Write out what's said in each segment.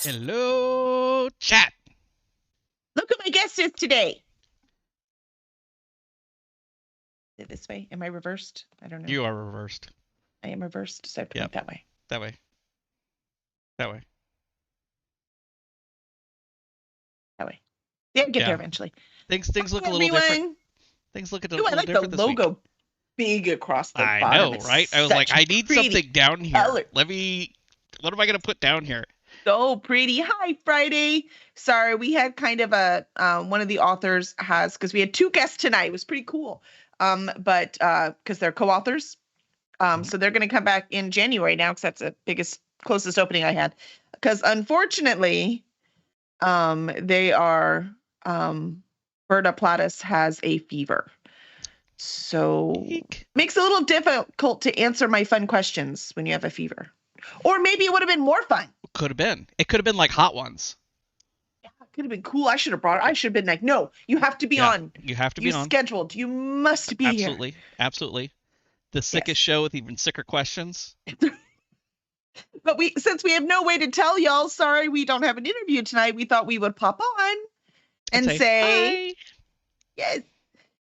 Hello, chat. Look who my guest is today. Is it this way? Am I reversed? I don't know. You are reversed. I am reversed, so I have to Yep. point that way. That way. That way. That way. Yeah, get there Yeah. eventually. Things look Hi, a little different. everyone. Things look a Ooh, I little like the different this week. logo big across the I bottom. know, It's right? I was like, such a I need pretty something down here. color. What am I gonna put down here? So pretty. Hi, Friday. Sorry, we had kind of a one of the authors has because we had two guests tonight. It was pretty cool. But because they're co-authors, Mhm. so they're going to come back in January now because that's the closest opening I had. Because unfortunately, they are Berta Platis has a fever, so Eek. makes it a little difficult to answer my fun questions when you have a fever. Or maybe it would have been more fun. Could have been. It could have been like Hot Ones. Yeah, it could have been cool. I should have brought it. I should have been like, no, you have to be Yeah. on. You have to be You on. scheduled. You must be here. Absolutely. Absolutely. The Yes. sickest show with even sicker questions. But since we have no way to tell y'all, sorry, we don't have an interview tonight. We thought we would pop on And and say say hi. yes.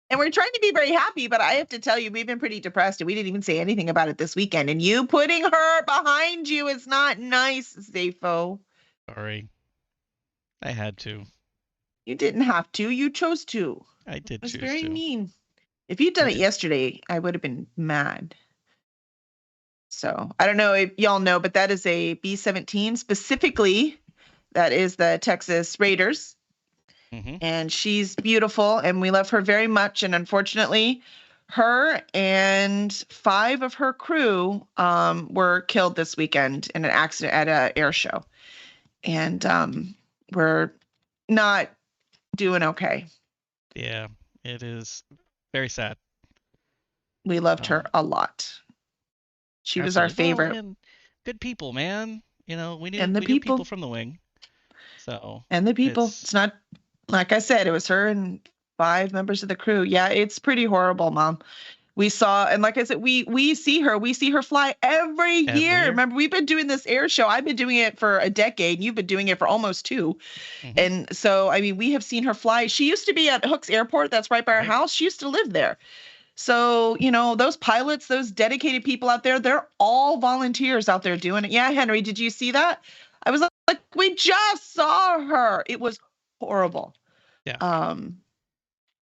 And we're trying to be very happy, but I have to tell you, we've been pretty depressed and we didn't even say anything about it this weekend. And you putting her behind you is not nice, Zafo. Sorry. I had to. You didn't have to. You chose to. I It did was choose very to. mean. If you'd done I it did. yesterday, I would have been mad. So I don't know if y'all know, but that is a B-17 specifically. That is the Texas Raiders. Mm-hmm. And she's beautiful and we love her very much. And unfortunately, her and 5 of her crew were killed this weekend in an accident at an air show. And we're not doing okay. Yeah, it is very sad. We loved her Um, a lot. She was our Absolutely. Well, favorite. and good people, man. You know, we knew And the we knew people people. from the wing. So And the people. it's It's not like I said, it was her and 5 members of the crew. Yeah, it's pretty horrible, Mom. We saw, and like I said, we see her fly every every year. year. Remember, we've been doing this air show. I've been doing it for a decade. You've been doing it for almost 2. Hmm. And so, I mean, we have seen her fly. She used to be at Hooks Airport. That's right by our Right. house. She used to live there. So, those pilots, those dedicated people out there, they're all volunteers out there doing it. Yeah, Henry, did you see that? I was like, we just saw her. It was horrible. Yeah. Um,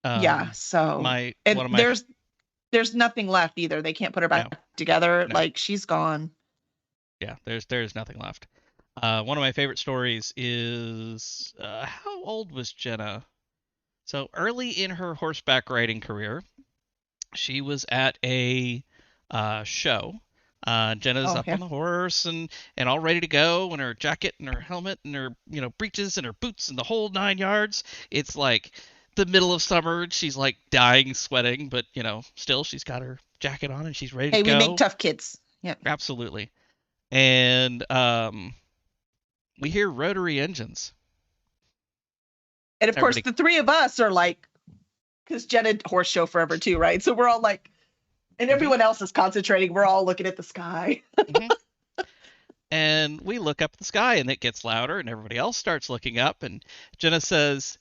yeah, Um, so my and one of my there's nothing left either. They can't put her no, back together. no. Like she's gone. Yeah, there's nothing left. One of my favorite stories is how old was Jenna? So early in her horseback riding career, she was at a show. Jenna's Oh up yeah. on the horse and all ready to go, and her jacket and her helmet and her breeches and her boots and the whole 9 yards. It's like the middle of summer. She's like dying, sweating, but still she's got her jacket on and she's ready to Hey, we make go. tough kids. Yeah. Absolutely. And we hear rotary engines. And of course, Everybody. the 3 of us are like, because Jen had horse show forever too, right? So we're all like, and Hmm. everyone else is concentrating. We're all looking at the sky. Hmm. And we look up at the sky and it gets louder and everybody else starts looking up and Jenna says,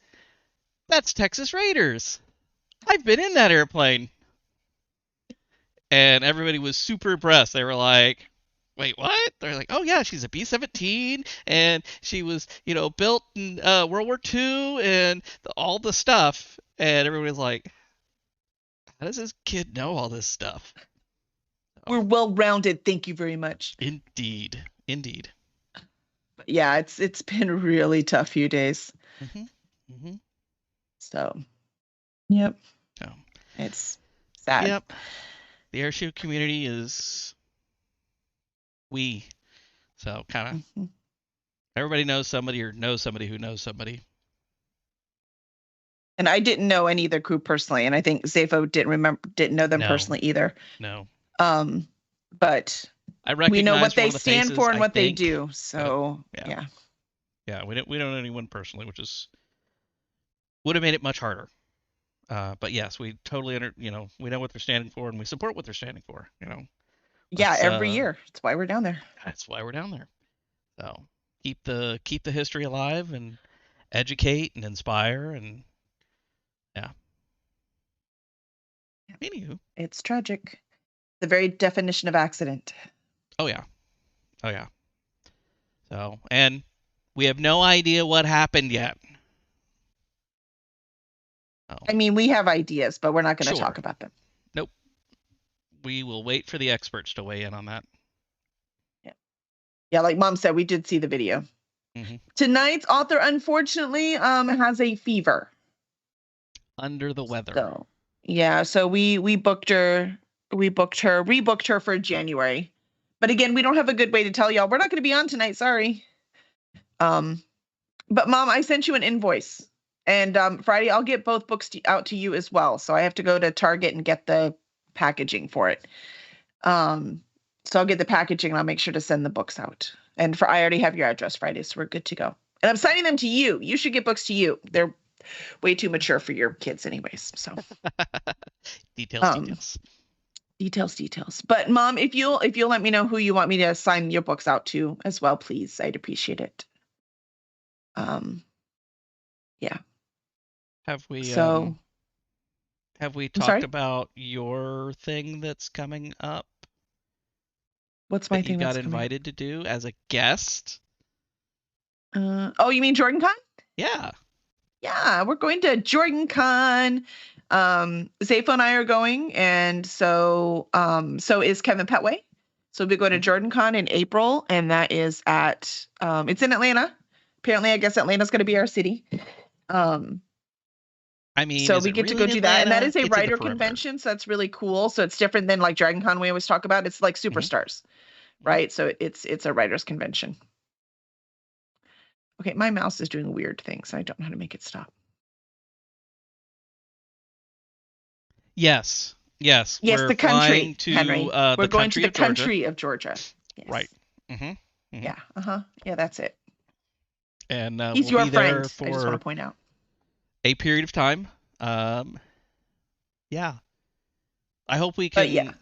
"That's Texas Raiders. I've been in that airplane." And everybody was super impressed. They were like, "Wait, what?" They're like, "Oh yeah, she's a B-17 and she was, built in World War II and all the stuff." And everybody's like, "How does this kid know all this stuff?" We're Oh, well rounded. Thank you very much. indeed. Indeed. But yeah, it's been a really tough few days. Mhm. Mhm. So yep, So, it's sad. yep. The airshow community is we. So kind of Mhm. everybody knows somebody or knows somebody who knows somebody. And I didn't know any of the crew personally, and I think Zafo didn't know them No, personally either. no. Um, but I we know what recognized one they of the stand faces, for and I what they think, do. but So yeah, yeah, yeah. We don't know anyone personally, which is would have made it much harder. But yes, we totally we know what they're standing for and we support what they're standing for. yeah. Let's Every year, that's why we're down there. that's why we're down there. So keep the history alive and educate and inspire and yeah. Anywho, It's tragic. The very definition of accident. oh yeah, oh yeah. So and we have no idea what happened yet. Oh, I mean, we have ideas, but we're not going to sure. talk about them. Nope. We will wait for the experts to weigh in on that. Yeah. Yeah, like Mom said, we did see the video. Hmm. Tonight's author, unfortunately, has a fever. Under the weather. So yeah, so we rebooked her for January. But again, we don't have a good way to tell y'all we're not going to be on tonight. Sorry. Um, but Mom, I sent you an invoice, and Friday I'll get both books out to you as well. So I have to go to Target and get the packaging for it. So I'll get the packaging and I'll make sure to send the books out. And I already have your address, Friday, so we're good to go. And I'm signing them to you. You should get books to you. They're way too mature for your kids, anyways. So Details, um, details. details. But Mom, if you'll let me know who you want me to sign your books out to as well, please. I'd appreciate it. Yeah. Have we So have we I'm talked sorry. about your thing that's coming up What's my that you thing got that's coming up? invited to do as a guest? Oh, you mean Jordan Con? Yeah. Yeah, we're going to Jordan Con. Zayfo and I are going, and so is Kevin Petway. So we'll be going to Mhm. Jordan Con in April, and that is at it's in Atlanta. Apparently, I guess Atlanta's going to be our city. Um, I mean, so is we it get to really go in do that, and that Atlanta? is a It's in the writer perimeter. convention, so that's really cool. So it's different than like Dragon Con we always talk about. It's like Hmm. superstars, Hmm. right? So it's a writers convention. Okay, my mouse is doing weird things. I don't know how to make it stop. Yes. Yes, Yes, we're the flying country, to Henry. We're the going to country the of Georgia. country of Georgia. Right. Yes. Hmm. Hmm. Yeah. Yeah, that's it. And He's we'll your be there friend. I just want for to point out. a period of time. Um, yeah. I hope we But yeah, can.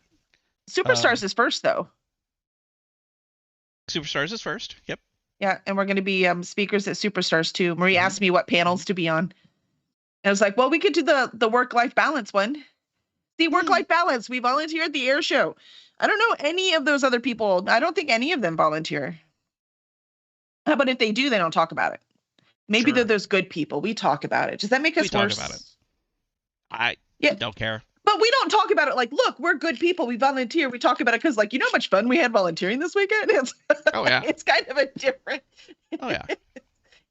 Superstars Um, is first though. Superstars is first. Yep. Yeah, and we're going to be speakers at Superstars too. Marie Hmm. asked me what Hmm. panels to be on. And I was like, well, we could do the work life balance one. See, work life balance. We volunteer at the air show. I don't know any of those other people. I don't think any of them volunteer. How about if they do, they don't talk about it? Maybe they're Sure. those good people. We talk about it. Does that make We us talk about it. worse? I Yeah. don't care. But we don't talk about it like, look, we're good people. We volunteer. We talk about it because, like, you know how much fun we had volunteering this weekend? It's Oh yeah. it's kind of a different, Oh yeah.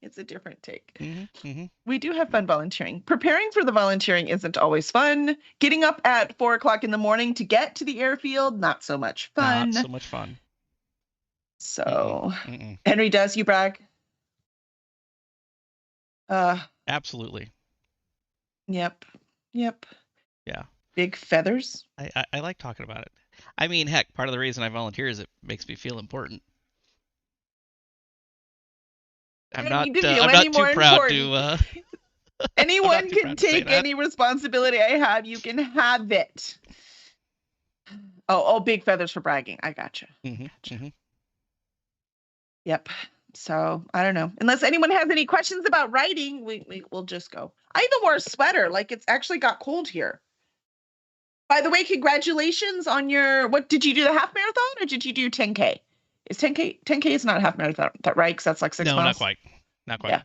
it's a different take. Hmm. Hmm. We do have fun volunteering. Preparing for the volunteering isn't always fun. Getting up at 4 o'clock in the morning to get to the airfield, not so much Not so fun. much fun. Mm-mm. So, Mm-mm. Henry, does you brag? Uh, Absolutely. yep, yep. Yeah. Big feathers. I like talking about it. I mean, heck, part of the reason I volunteer is it makes me feel important. I I'm don't not need to uh, feel I'm any not too more proud to important. I'm not Anyone too can proud to say take that. any responsibility I have. You can have it. Oh, big feathers for bragging. I gotcha. Hmm. Gotcha. Hmm. Yep. So I don't know. Unless anyone has any questions about writing, we'll just go. I even wore a sweater. Like it's actually got cold here. By the way, congratulations on your what did you do the half marathon or did you do 10K? Is 10K is not a half marathon, that right? Because that's like six No, not miles. quite. Not quite. Yeah,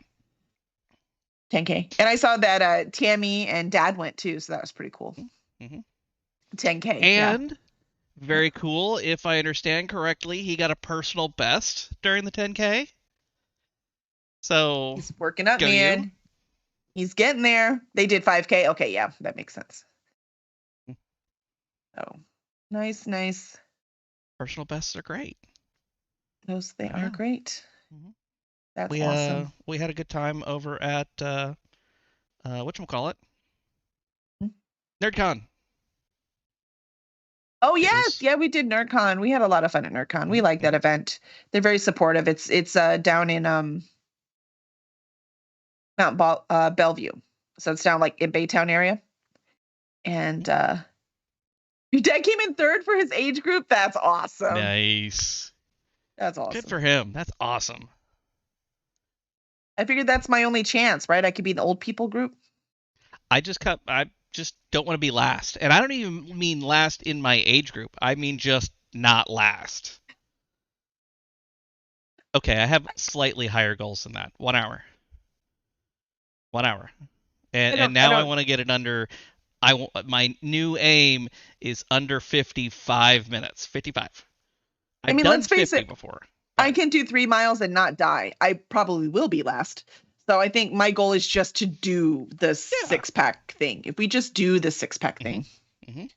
10K. And I saw that Tammy and Dad went too, so that was pretty cool. Hmm. 10K. Yeah. And very cool. If I understand correctly, he got a personal best during the 10K. So He's working up, go you. man. He's getting there. They did 5K. Okay, yeah, that makes sense. Oh, nice, nice. Personal bests are great. Those they Oh are yeah. great. Hmm. That's We awesome. we had a good time over at whatchamacallit? NerdCon. Oh It yes, was yeah, we did NerdCon. We had a lot of fun at NerdCon. We mhm, like that mhm. event. They're very supportive. It's down in Bellevue, so it's down like in Baytown area. And your dad came in third for his age group. That's awesome. Nice. That's Good awesome. for him. That's awesome. I figured that's my only chance, right? I could be the old people group. I just don't want to be last. And I don't even mean last in my age group. I mean just not last. Okay, I have slightly higher goals than that. 1 hour. 1 hour. I And don't, I now I don't, want to get it under. My new aim is under 55 minutes. 55. I I've mean, done let's face 50 it, before, I but can do 3 miles and not die. I probably will be last. So I think my goal is just to do the yeah. 6 pack thing. If we just do the 6 pack Mhm. thing, Mhm.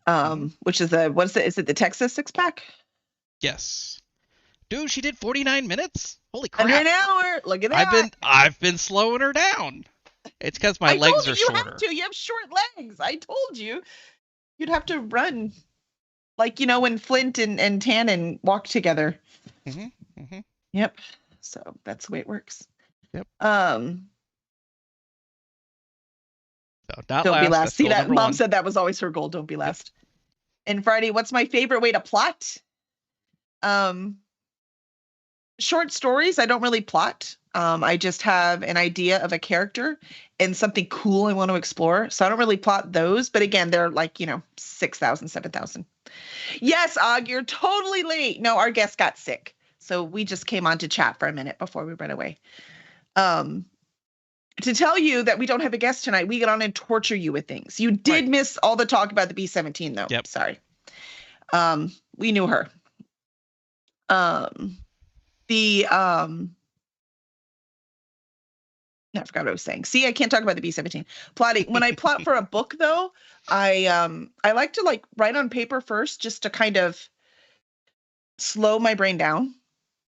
Mhm. which is is it the Texas 6 pack? Yes. Dude, she did 49 minutes. Holy Under crap. an hour. Look at I've that. been I've been slowing her down. It's because my I told legs you are you have shorter. to. You have short legs. I told you you'd have to run. Like, when Flint and Tannen walk together. Mhm. Mhm. Yep. So that's the way it works. Yep. Um, So not don't be last. last. That's See goal that number mom one. said that was always her goal. Don't be Yep. last. And Friday, what's my favorite way to plot? Um, Short stories. I don't really plot. I just have an idea of a character and something cool I want to explore. So I don't really plot those. But again, they're like, 6,000, 7,000. Yes, Og, you're totally late. No, our guest got sick. So we just came on to chat for a minute before we ran away. Um, to tell you that we don't have a guest tonight, we get on and torture you with things. You Right. did miss all the talk about the B-17, though. Yep. Sorry. We knew her. Um, the I forgot what I was saying. See, I can't talk about the B-17. Plotting. When I plot for a book, though, I like to write on paper first, just to kind of slow my brain down,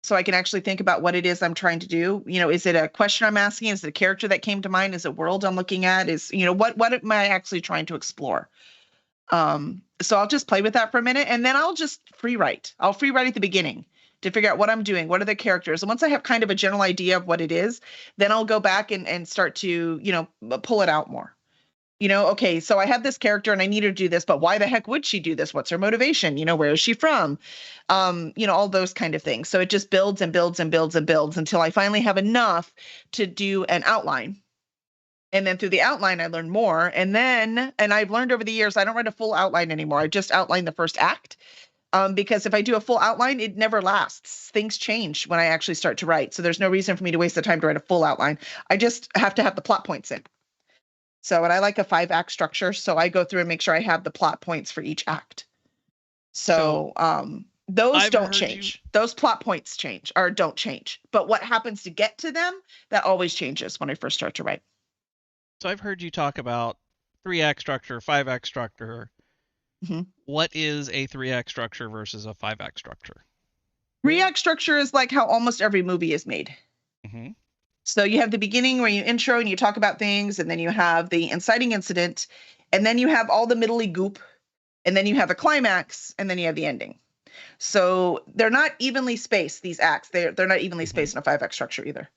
so I can actually think about what it is I'm trying to do. Is it a question I'm asking? Is it a character that came to mind? Is it a world I'm looking at? What am I actually trying to explore? So I'll just play with that for a minute, and then I'll just free write. I'll free write at the beginning to figure out what I'm doing. What are the characters? And once I have kind of a general idea of what it is, then I'll go back and start to, pull it out more. Okay, so I have this character and I need her to do this, but why the heck would she do this? What's her motivation? Where is she from? All those kind of things. So it just builds and builds and builds and builds until I finally have enough to do an outline. And then through the outline, I learn more. And I've learned over the years, I don't write a full outline anymore. I just outline the first act. Because if I do a full outline, it never lasts. Things change when I actually start to write. So there's no reason for me to waste the time to write a full outline. I just have to have the plot points in. So, and I like a 5-act structure. So I go through and make sure I have the plot points for each act. So So those I've don't heard you. change. Those plot points change or don't change. But what happens to get to them, that always changes when I first start to write. So I've heard you talk about 3-act structure, 5-act structure. Mhm. What is a 3-act structure versus a 5-act structure? 3-act structure is like how almost every movie is made. Mhm. So you have the beginning where you intro and you talk about things, and then you have the inciting incident, and then you have all the middly goop, and then you have a climax, and then you have the ending. So they're not evenly spaced, these acts. They're not evenly Mhm. spaced in a 5-act structure either.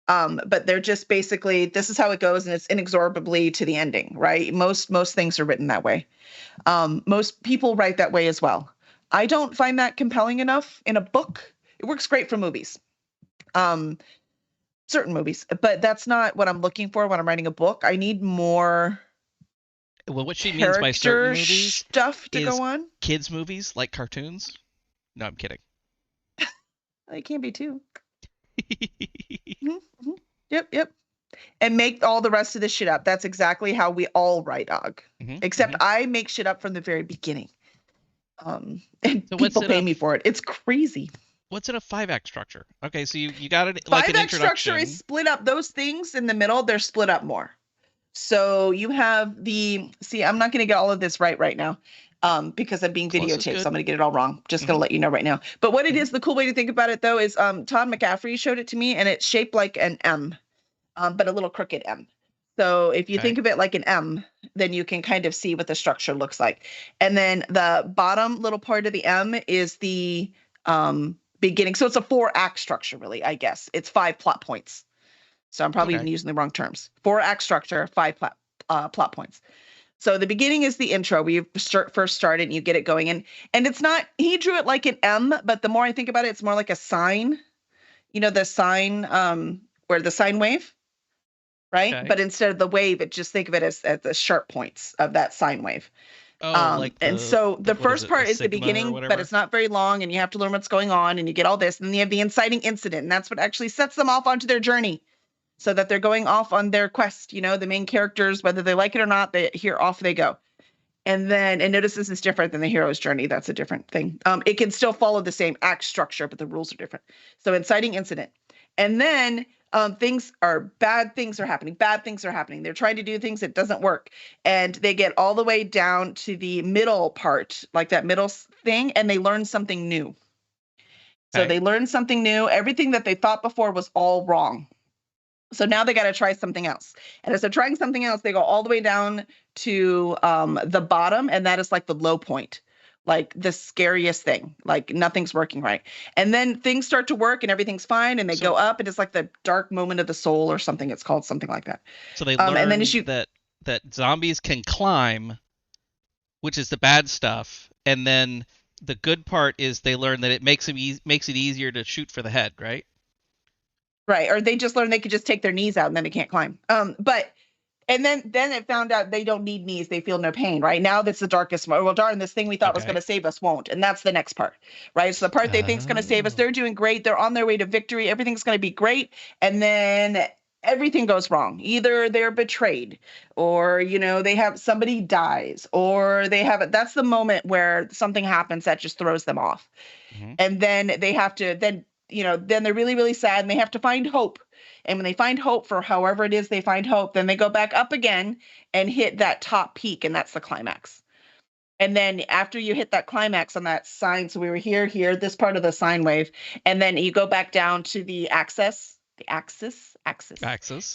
But they're just basically, this is how it goes, and it's inexorably to the ending, right? Most things are written that way. Most people write that way as well. I don't find that compelling enough in a book. It works great for movies. Um, Certain movies, but that's not what I'm looking for when I'm writing a book. I need more Well, what she means by certain character movies stuff to is go on. kids movies like cartoons. No, I'm kidding. It can be too. Mm-hmm. Yep, yep. And make all the rest of this shit up. That's exactly how we all write, Og. Mhm. Except Mhm. I make shit up from the very beginning. And So people pay me for it. It's crazy. what's in a 5-act structure? Okay, so you got it like an 5-act structure is introduction. split up. Those things in the middle, they're split up more. So you have see, I'm not going to get all of this right now, because I'm being Close is videotaped. So good. I'm going to get it all wrong. Just going Mhm. to let you know right now. But what it Mhm. is, the cool way to think about it, though, is Todd McCaffrey showed it to me, and it's shaped like an M, but a little crooked M. So if you Okay. think of it like an M, then you can kind of see what the structure looks like. And then the bottom little part of the M is the beginning. So it's a 4-act structure, really, I guess. It's 5 plot points. So I'm probably Okay. even using the wrong terms. 4-act structure, 5 plot points. So the beginning is the intro where you first start it and you get it going. And it's not, he drew it like an M, but the more I think about it, it's more like a sign. The sign where the sine wave, right? Okay. But instead of the wave, it just think of it as the sharp points of that sine wave. Oh, like And the so the what is first it, the part is the sigma or beginning, but whatever? it's not very long, and you have to learn what's going on, and you get all this. And then you have the inciting incident, and that's what actually sets them off onto their journey, so that they're going off on their quest. The main characters, whether they like it or not, off they go. And notice this is different than the hero's journey. That's a different thing. It can still follow the same act structure, but the rules are different. So inciting incident. And then bad things are happening. Bad things are happening. They're trying to do things that doesn't work. And they get all the way down to the middle part, like that middle thing, and they learn something new. So Okay. they learn something new. Everything that they thought before was all wrong. So now they got to try something else. And as they're trying something else, they go all the way down to the bottom, and that is like the low point, like the scariest thing. Like nothing's working right. And then things start to work and everything's fine, and they go So up, and it's like the dark moment of the soul or something. It's called something like that. so they And then as learn you that zombies can climb, which is the bad stuff, and then the good part is they learn that it makes it easier to shoot for the head, right? right, or they just learn they could just take their knees out and then they can't climb. But And then it found out they don't need knees. They feel no pain, right? Now that's the darkest moment. Well, darn, this thing we thought was going Okay. to save us won't. And that's the next part, right? So the part they think is going to save us, Oh. they're doing great. They're on their way to victory. Everything's going to be great. And then everything goes wrong. Either they're betrayed or, they have somebody dies or that's the moment where something happens that just throws them off. Hmm. And then they have to, then they're really, really sad and they have to find hope. And when they find hope for however it is they find hope, then they go back up again and hit that top peak, and that's the climax. And then after you hit that climax on that sine, so we were here, this part of the sine wave, and then you go back down to the axis, Axis.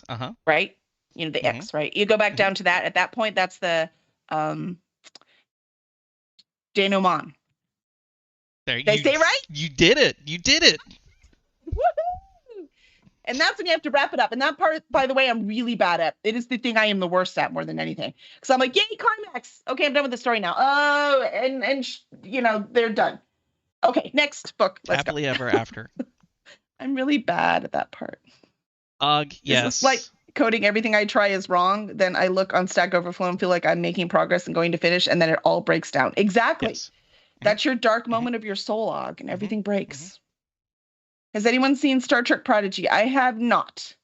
Uh-huh. right? The Hmm. X, right? You go back Hmm. down to that. At that point, that's the um denouement. There Did I you say right? you did it. You did it. Woohoo! And that's when you have to wrap it up. And that part, by the way, I'm really bad at. It is the thing I am the worst at more than anything. Because I'm like, yay, climax. Okay, I'm done with the story now. Oh, and they're done. Okay, next book. Let's go. Happily ever after. I'm really bad at that part. Ugh, This is like yes. coding everything I try is wrong. Then I look on Stack Overflow and feel like I'm making progress and going to finish, and then it all breaks down. Exactly. Yes. Hmm. That's your dark Hmm. moment of your soul, Og, and Hmm. everything Hmm. breaks. Has anyone seen Star Trek Prodigy? I have not.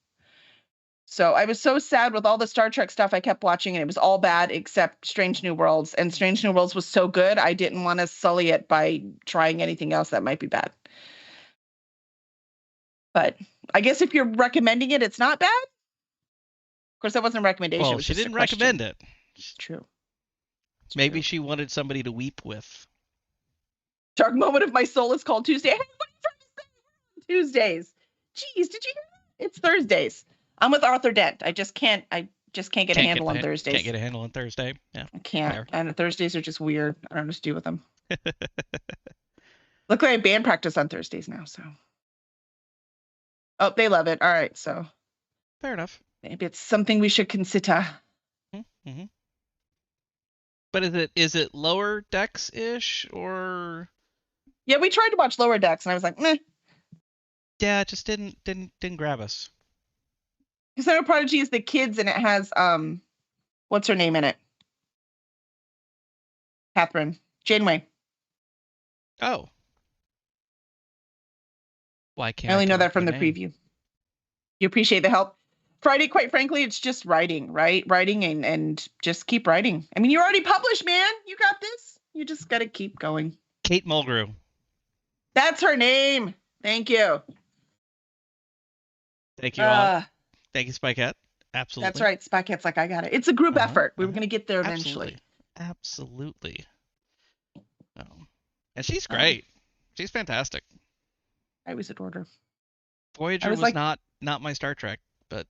So I was so sad with all the Star Trek stuff I kept watching, and it was all bad except Strange New Worlds. And Strange New Worlds was so good, I didn't want to sully it by trying anything else that might be bad. But I guess if you're recommending it, it's not bad. Of course, that wasn't a recommendation; it Well, was she just a didn't question. recommend it. It's true. It's Maybe true. she wanted somebody to weep with. Dark moment of my soul is called Tuesday. Hey, what are you trying to say? Tuesdays. Jeez, did you hear that? It's Thursdays. I'm with Arthur Dent. I just can't. Get a handle on Can't Thursdays. get a handle on Thursday. Yeah. I can't. Fair. And Thursdays are just weird. I don't know what to do with them. Luckily, I have band practice on Thursdays now. So, oh, they love it. All right. So Fair enough. maybe it's something we should consider. Mm-hmm. But is it lower decks ish or Yeah, we tried to watch Lower Decks, and I was like, meh. yeah, it just didn't grab us. Because I know Prodigy is the kids, and it has what's her name in it? Catherine Janeway. Oh, why I can't I only know come up that with from a the name? preview. You appreciate the help. Friday, quite frankly, it's just writing, right? Writing and just keep writing. I mean, you're already published, man. You got this. You just got to keep going. Kate Mulgrew. That's her name. Thank you. Thank you, Og. Uh, Thank you, Spy Cat. that's Absolutely. right. Spycat's like, I got it. It's a group Uh-huh. effort. We were Uh-huh. going to get there eventually. Absolutely. Absolutely. Oh. And she's Um, great. She's fantastic. I was adored her. I Voyager was was like, not my Star Trek, but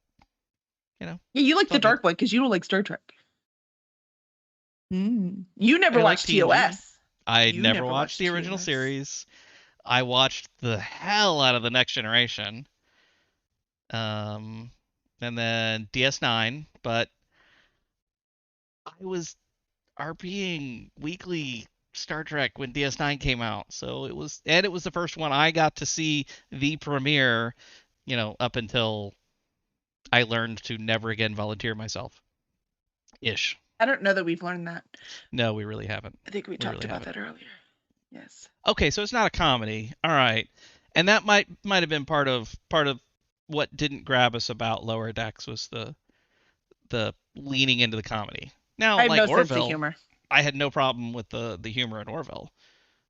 yeah, you like it's the all good. Dark Boy because you don't like Star Trek. You never I like watched TNG. TOS. I You never never watched watched the original TOS. series. I watched the hell out of the Next Generation. Um, and then DS9, but I was RPing weekly Star Trek when DS9 came out. So it was the first one I got to see the premiere, up until I learned to never again volunteer myself. Ish. I don't know that we've learned that. No, we really haven't. I think we We talked really about haven't. that earlier. Yes. Okay, so it's not a comedy. All right. And that might have been part of what didn't grab us about Lower Decks was the leaning into the comedy. Now, I have like no sense of Orville, humor. I had no problem with the humor in Orville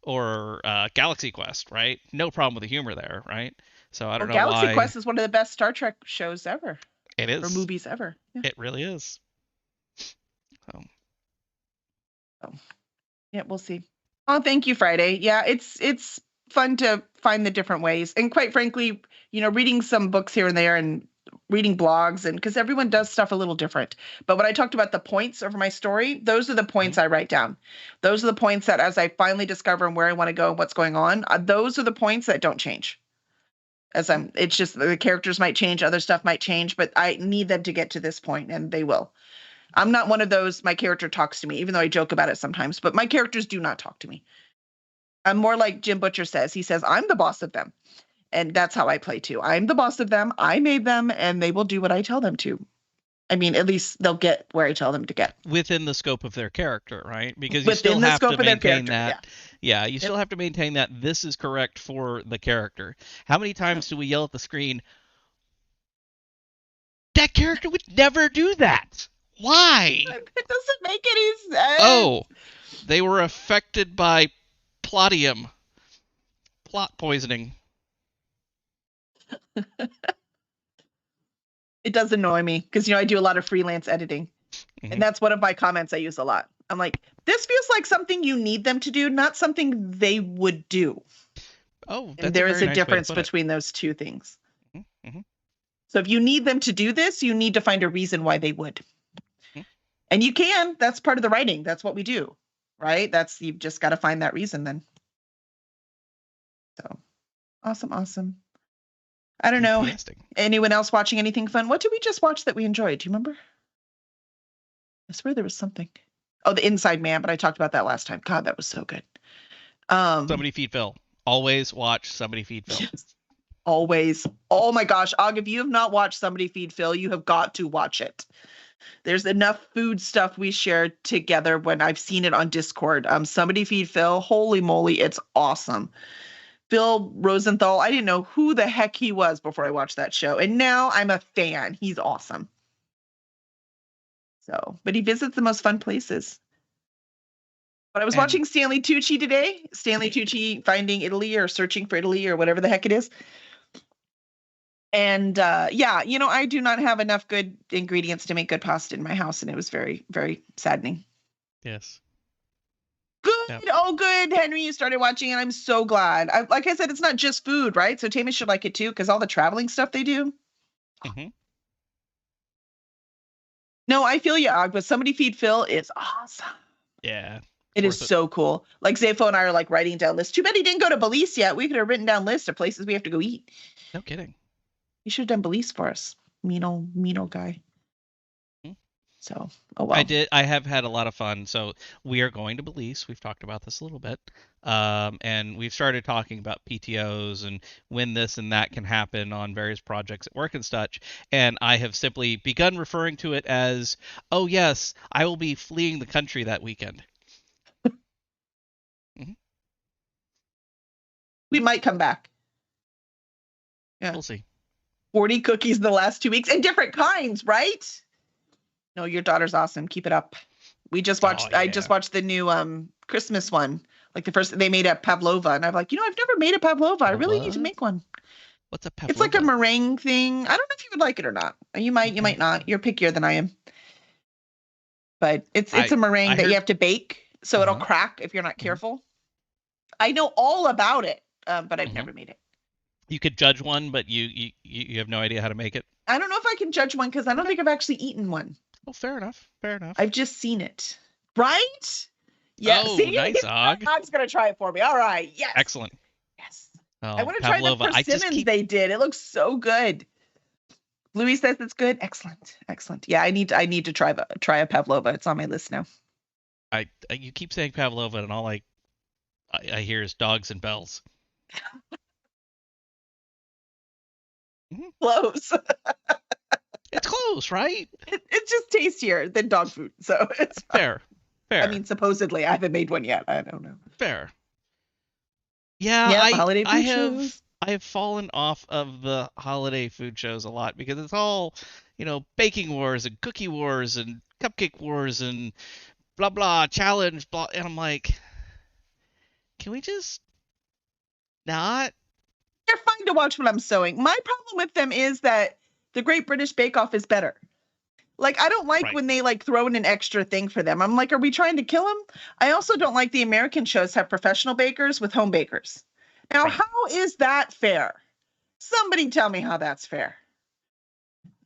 or Galaxy Quest, right? No problem with the humor there, right? So I Well, don't know Galaxy why Quest is one of the best Star Trek shows ever, it or is. movies ever. Yeah. It really is. So, So, yeah, we'll see. Oh, thank you, Friday. Yeah, it's fun to find the different ways, and quite frankly, reading some books here and there, and reading blogs, and because everyone does stuff a little different. But when I talked about the points of my story, those are the mhm. points I write down. Those are the points that, as I finally discover where I want to go and what's going on, those are the points that don't change. It's just the characters might change, other stuff might change, but I need them to get to this point, and they will. I'm not one of those, my character talks to me, even though I joke about it sometimes, but my characters do not talk to me. I'm more like Jim Butcher says. He says, I'm the boss of them. And that's how I play too. I'm the boss of them. I made them, and they will do what I tell them to. I mean, at least they'll get where I tell them to get Within the scope of their character, right? Because you still within the have to scope of their maintain character. that. Yeah. Yeah, you Yep. still have to maintain that this is correct for the character. How many Yep. times do we yell at the screen, that character would never do that? Why? It doesn't make any sense. Oh, they were affected by plottium, plot poisoning. It does annoy me because, I do a lot of freelance editing. Hmm. And that's one of my comments I use a lot. I'm like, this feels like something you need them to do, not something they would do. Oh, And that's a there is very a nice way to difference put it. between those two things. Hmm. So if you need them to do this, you need to find a reason why they would. Hmm. And you can. That's part of the writing. That's what we do, right? You've just got to find that reason then. So awesome, awesome. I don't know. Fantastic. Anyone else watching anything fun? What did we just watch that we enjoyed? Do you remember? I swear there was something. Oh, The Inside Man, but I talked about that last time. God, that was so good. Somebody feed Phil. Always watch Somebody Feed Phil. Yes, always. Oh my gosh, Og, if you have not watched Somebody Feed Phil, you have got to watch it. There's enough food stuff we shared together when I've seen it on Discord. Somebody Feed Phil. Holy moly, it's awesome. Phil Rosenthal, I didn't know who the heck he was before I watched that show. And now I'm a fan. He's awesome. So, but he visits the most fun places. But I was And watching Stanley Tucci today. Stanley Tucci finding Italy or searching for Italy or whatever the heck it is. And yeah, I do not have enough good ingredients to make good pasta in my house. And it was very, very saddening. yes. Good. Yep. Oh, good. Henry, you started watching, and I'm so glad. Like I said, it's not just food, right? So Tammy should like it too, because all the traveling stuff they do. Hmm. No, I feel you, Og, but Somebody Feed Phil is awesome. Yeah. It is Worth it. so cool. Like Zayfo and I are like writing down lists. Too bad he didn't go to Belize yet. We could have written down lists of places we have to go eat. No kidding. He should have done Belize for us. Mean old guy. Hmm. So, oh well. I did. I have had a lot of fun. So we are going to Belize. We've talked about this a little bit, and we've started talking about PTOS and when this and that can happen on various projects at work and such. And I have simply begun referring to it as, "Oh yes, I will be fleeing the country that weekend." Hmm. We might come back. Yeah. We'll see. 40 cookies in the last 2 weeks and different kinds, right? No, your daughter's awesome. Keep it up. Oh I just yeah. watched the new Christmas one. Like the first they made a pavlova, and I'm like, I've never made a pavlova. I A really need to what? make one. What's a It's like a pavlova? meringue thing. I don't know if you would like it or not. You Okay. might not. You're pickier than I am. But it's I a meringue I that you heard. have to bake, so it'll Uh-huh. crack if you're not Hmm. careful. I know all about it, but I've Hmm. never made it. You could judge one, but you have no idea how to make it. I don't know if I can judge one because I don't Okay. think I've actually eaten one. Well, fair enough. Fair enough. I've just seen it. Right? Yeah. Oh, See, nice, Og. Og's gonna try it for me. All right. Yes. Excellent. Yes. I Oh, want to try the pavlova. I just persimmons keep. they did. It looks so good. Louis says it's good. Excellent. Excellent. Yeah, I need to try a pavlova. It's on my list now. You keep saying pavlova, and all I hear is dogs and bells. Hmm. Close. close, right? It's just tastier than dog food, so it's fine. Fair, I fair, mean, supposedly, I haven't made one yet. I don't know. fair. Yeah, Yep, I holiday I food have shows. I have fallen off of the holiday food shows a lot because it's all, baking wars and cookie wars and cupcake wars and blah blah challenge blah, and I'm like, can we just not? They're fine to watch when I'm sewing. My problem with them is that the Great British Bake Off is better. Like, I don't like Right, when they like throw in an extra thing for them. I'm like, are we trying to kill them? I also don't like the American shows have professional bakers with home bakers. Now, right. how is that fair? Somebody tell me how that's fair.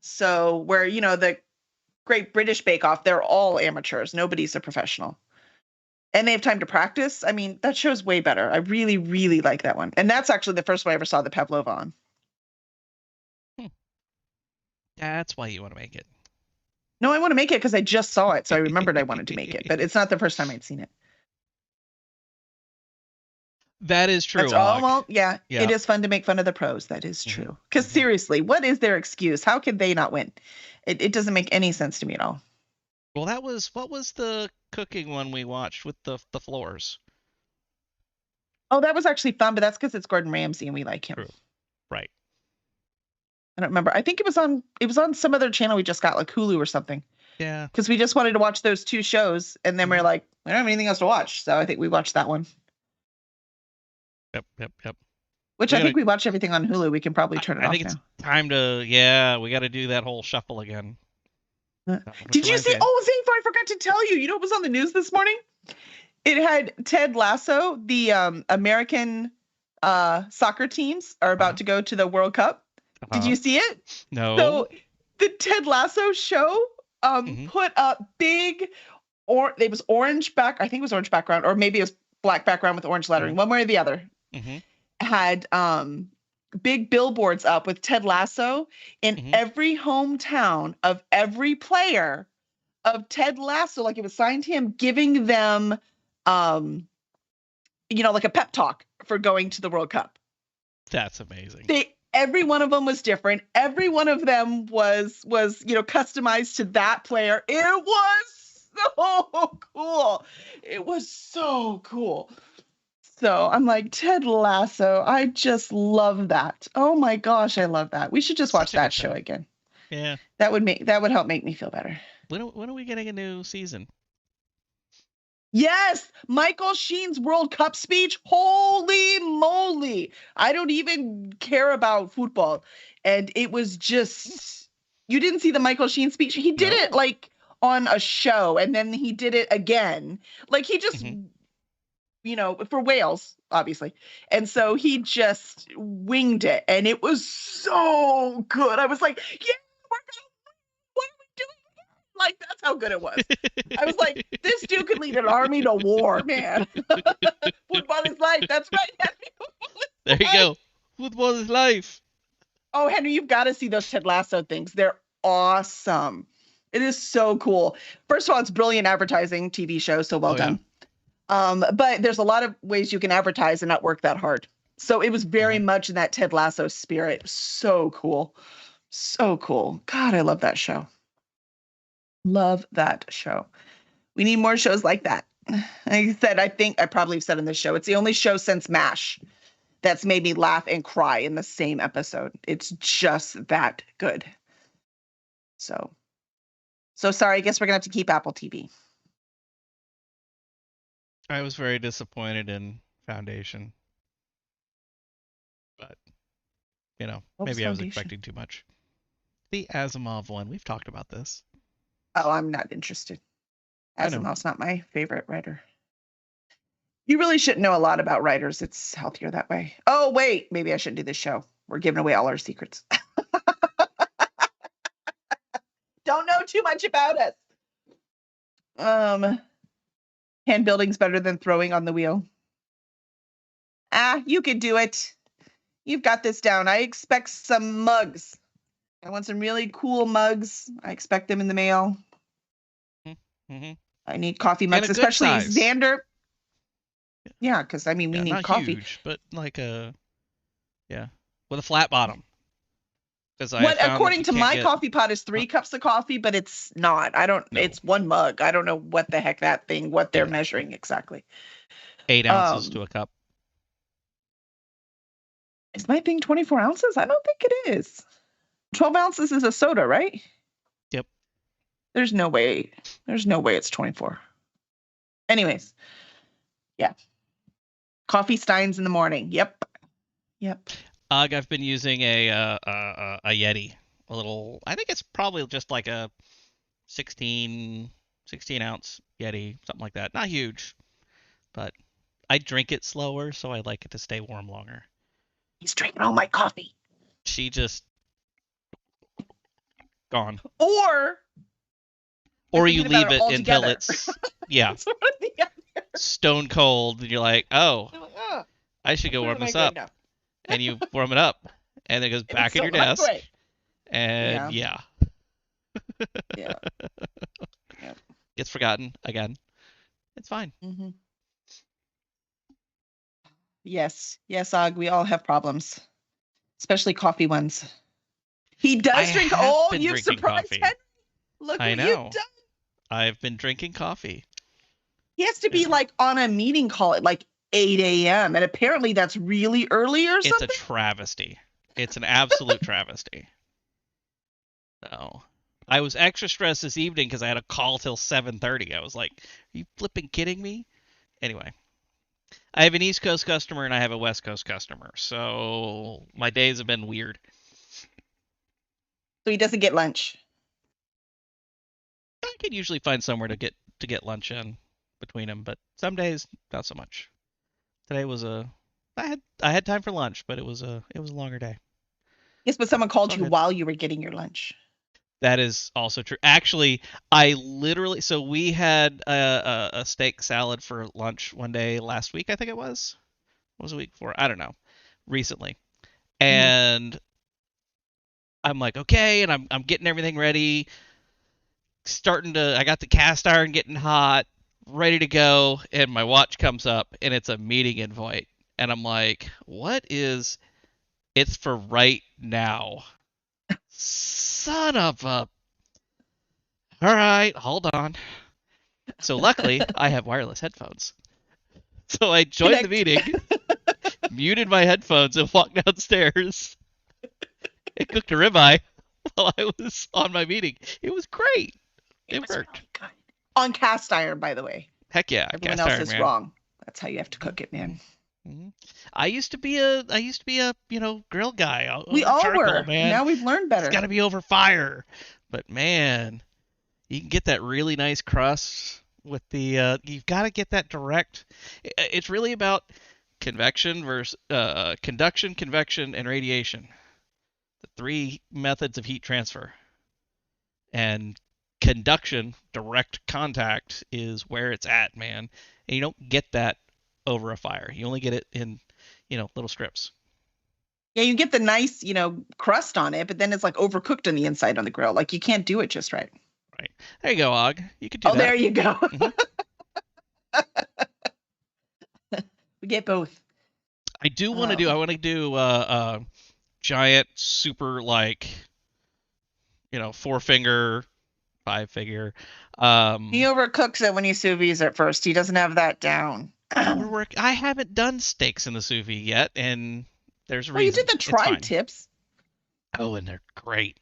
So, where, the Great British Bake Off, they're all amateurs. Nobody's a professional. And they have time to practice. I mean, that show's way better. I really, really like that one. And that's actually the first one I ever saw the Pavlova on. Hmm. That's why you want to make it. No, I want to make it because I just saw it. So I remembered I wanted to make it, but it's not the first time I'd seen it. That is That's true, all. Og. Well, yeah, it Yeah. is fun to make fun of the pros. That is hmm true. Because hmm seriously, what is their excuse? How could they not win? It doesn't make any sense to me at all. Well, that was what was the cooking one we watched with the floors? Oh, that was actually fun, but that's because it's Gordon Ramsay and we like him. True. Right. I don't remember. I think it was on some other channel we just got, like Hulu or something. Yeah. Because we just wanted to watch those two shows, and then we're hmm like, we don't have anything else to watch. So I think we watched that one. Yep. Yep. Yep. Which We I gotta. think we watch everything on Hulu. We can probably turn it I off think it's now. time to. Yeah, we got to do that whole shuffle again. Which Did you reminds see? me. Oh, Zafar, I forgot to tell you. You know what was on the news this morning? It had Ted Lasso. The American soccer teams are Uh-huh. about to go to the World Cup. Did Uh-huh. you see it? No. So the Ted Lasso show hmm put up big, or it was orange back. I think it was orange background, or maybe it was black background with orange hmm lettering. One way or the other. hmm Had big billboards up with Ted Lasso in hmm every hometown of every player of Ted Lasso, like it was signed to him, giving them, um, like a pep talk for going to the World Cup. That's amazing. Every one of them was different. Every one of them was customized to that player. It was so cool. It was so cool. So I'm like, Ted Lasso, I just love that. Oh my gosh, I love that. We should just watch Such a that good show show. again. Yeah. That would help make me feel better. When are we getting a new season? Yes, Michael Sheen's World Cup speech. Holy moly. I don't even care about football. And it was just, you didn't see the Michael Sheen speech. He did it No. like on a show and then he did it again. Like he just, hmm for Wales, obviously. And so he just winged it and it was so good. I was like, yeah, we're going, what are we doing? Like, that's how good it was. I was like, this dude could lead an army to war, man. Football is life. That's right, Henry. Football There is you life. go. Football is life. Oh, Henry, you've got to see those Ted Lasso things. They're awesome. It is so cool. First of all, it's brilliant advertising TV show, so well Oh yeah. done. But there's a lot of ways you can advertise and not work that hard. So it was very hmm much in that Ted Lasso spirit. So cool. So cool. God, I love that show. Love that show. We need more shows like that. Like I said, I think I probably have said in this show, it's the only show since MASH that's made me laugh and cry in the same episode. It's just that good. So sorry. I guess we're gonna have to keep Apple TV. I was very disappointed in Foundation, but What was maybe I was Foundation? expecting too much. The Asimov one. We've talked about this. Oh, I'm not interested. I know. Asimov's not my favorite writer. You really shouldn't know a lot about writers. It's healthier that way. Oh, wait, maybe I shouldn't do this show. We're giving away all our secrets. Don't know too much about us. Hand building's better than throwing on the wheel. You could do it. You've got this down. I expect some mugs. I want some really cool mugs. I expect them in the mail. hmm I need coffee And mugs, a good especially size. Xander. Yeah, because I mean, we Yeah, need not coffee. huge, but like yeah, with a flat bottom. because I What found that according you to can't my get coffee pot is 3 cups of coffee, but it's not. I don't. no, It's 1 mug. I don't know what the heck what they're yeah, measuring exactly. 8 ounces to Um, a cup. is my thing 24 ounces? I don't think it is. 12 ounces is a soda, right? Yep. There's no way. There's no way it's 24. Anyways, yeah. Coffee steins in the morning. Yep. Yep. I've been using a Yeti, a little. I think it's probably just like a 16 ounce Yeti, something like that. Not huge, but I drink it slower, so I like it to stay warm longer. He's drinking all my coffee. She just gone. Or we're Or you thinking about leave it it all until together. it's, yeah, It's one or the other. stone cold, and you're like, oh, I'm like, oh, I should go where warm am I this going up, now? and you warm it up, and it goes And it's back in still your the desk, microwave. and Yeah. yeah, Yeah. Yeah. gets forgotten again. It's fine. Mm-hmm. Yes. Yes, Og. We all have problems, especially coffee ones. He I does drink. have Oh, been you've drinking surprised coffee. Henry. Look I what you've know. done. I've been drinking coffee. He has to be Yeah. like on a meeting call at like 8 a.m. And apparently that's really early or It's a something. travesty. It's an absolute travesty. So I was extra stressed this evening because I had a call till 7:30. I was like, "Are you flipping kidding me?" Anyway, I have an East Coast customer and I have a West Coast customer, so my days have been weird. So he doesn't get lunch. I can usually find somewhere to get lunch in between them, but some days not so much. Today was a I had time for lunch, but it was a longer day. Yes, but So someone it's called all you good. while you were getting your lunch. That is also true. Actually, I literally so we had a steak salad for lunch one day last week. I think it was. What was the week before? I don't know. Recently, Mm-hmm. and I'm like, okay, and I'm getting everything ready, starting to. I got the cast iron getting hot, ready to go, and my watch comes up and it's a meeting invite, and I'm like, what is? It's for right now. Son of a. All right, hold on. So luckily, I have wireless headphones. So I joined the Connect. meeting, muted my headphones, and walked downstairs and cooked a ribeye while I was on my meeting. It was great. It It was worked. really good. On cast iron, by the way. Heck yeah, Everyone cast else iron, is man. wrong. That's how you have to cook it, man. Mm-hmm. I used to be a grill guy We over all charcoal, were. man. Now we've learned It's better. got to be over fire. But man, you can get that really nice crust with the you've got to get that direct. It's really about convection versus conduction, convection, and radiation. The three methods of heat transfer. And conduction, direct contact, is where it's at, man. And you don't get that over a fire. You only get it in, little strips. Yeah, you get the nice, crust on it, but then it's like overcooked on the inside on the grill. Like you can't do it just right. Right. There you go, Og. You could do Oh, that. there you go. Hmm. We get both. I Um, want to do giant, super, like, four finger, five figure. he Um, overcooks it when he sous vide at first. He doesn't have that down. Well, I haven't done steaks in the sous vide yet, and there's a you did reason. the It's tri fine. tips. Oh, and they're great.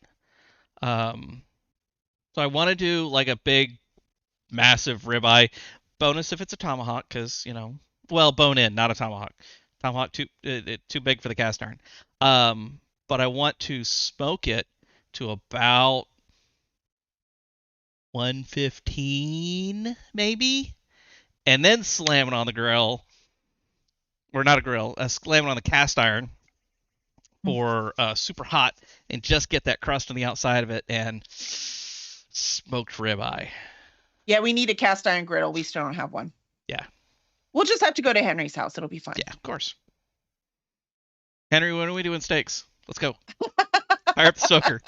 Um, so I want to do like a big, massive ribeye. Bonus if it's a tomahawk, because well, bone in, not a tomahawk. Tomahawk too big for the cast iron. But I want to smoke it to about 115 maybe, and then slam it on the grill, or not a grill, slam it on the cast iron for super hot, and just get that crust on the outside of it and smoked ribeye. Yeah, we need a cast iron griddle. We still don't have one. Yeah, We'll just have to go to Henry's house. It'll be fine. yeah, of course. Henry, when are we doing steaks? Let's go. Fire up the smoker.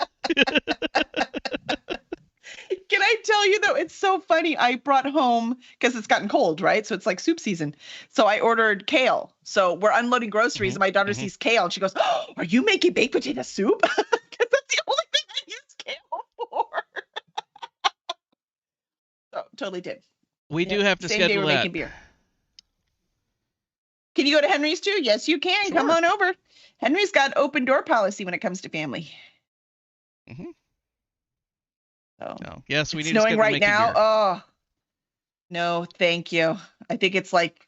Can I tell you though, it's so funny. I brought home because it's gotten cold, right? So it's like soup season. So I ordered kale. So we're unloading groceries, Hmm. and my daughter Hmm. sees kale, and she goes, "Oh, are you making baked potato soup?" Because that's totally did. We do Yep. have to Same day schedule we're that. making beer. Can you go to Henry's too? Yes, you can. Come Sure. on over. Henry's got open door policy when it comes to family. Mm-hmm. So So, yes, we it's need to snowing schedule right making now. beer. Oh, no, thank you. I think it's like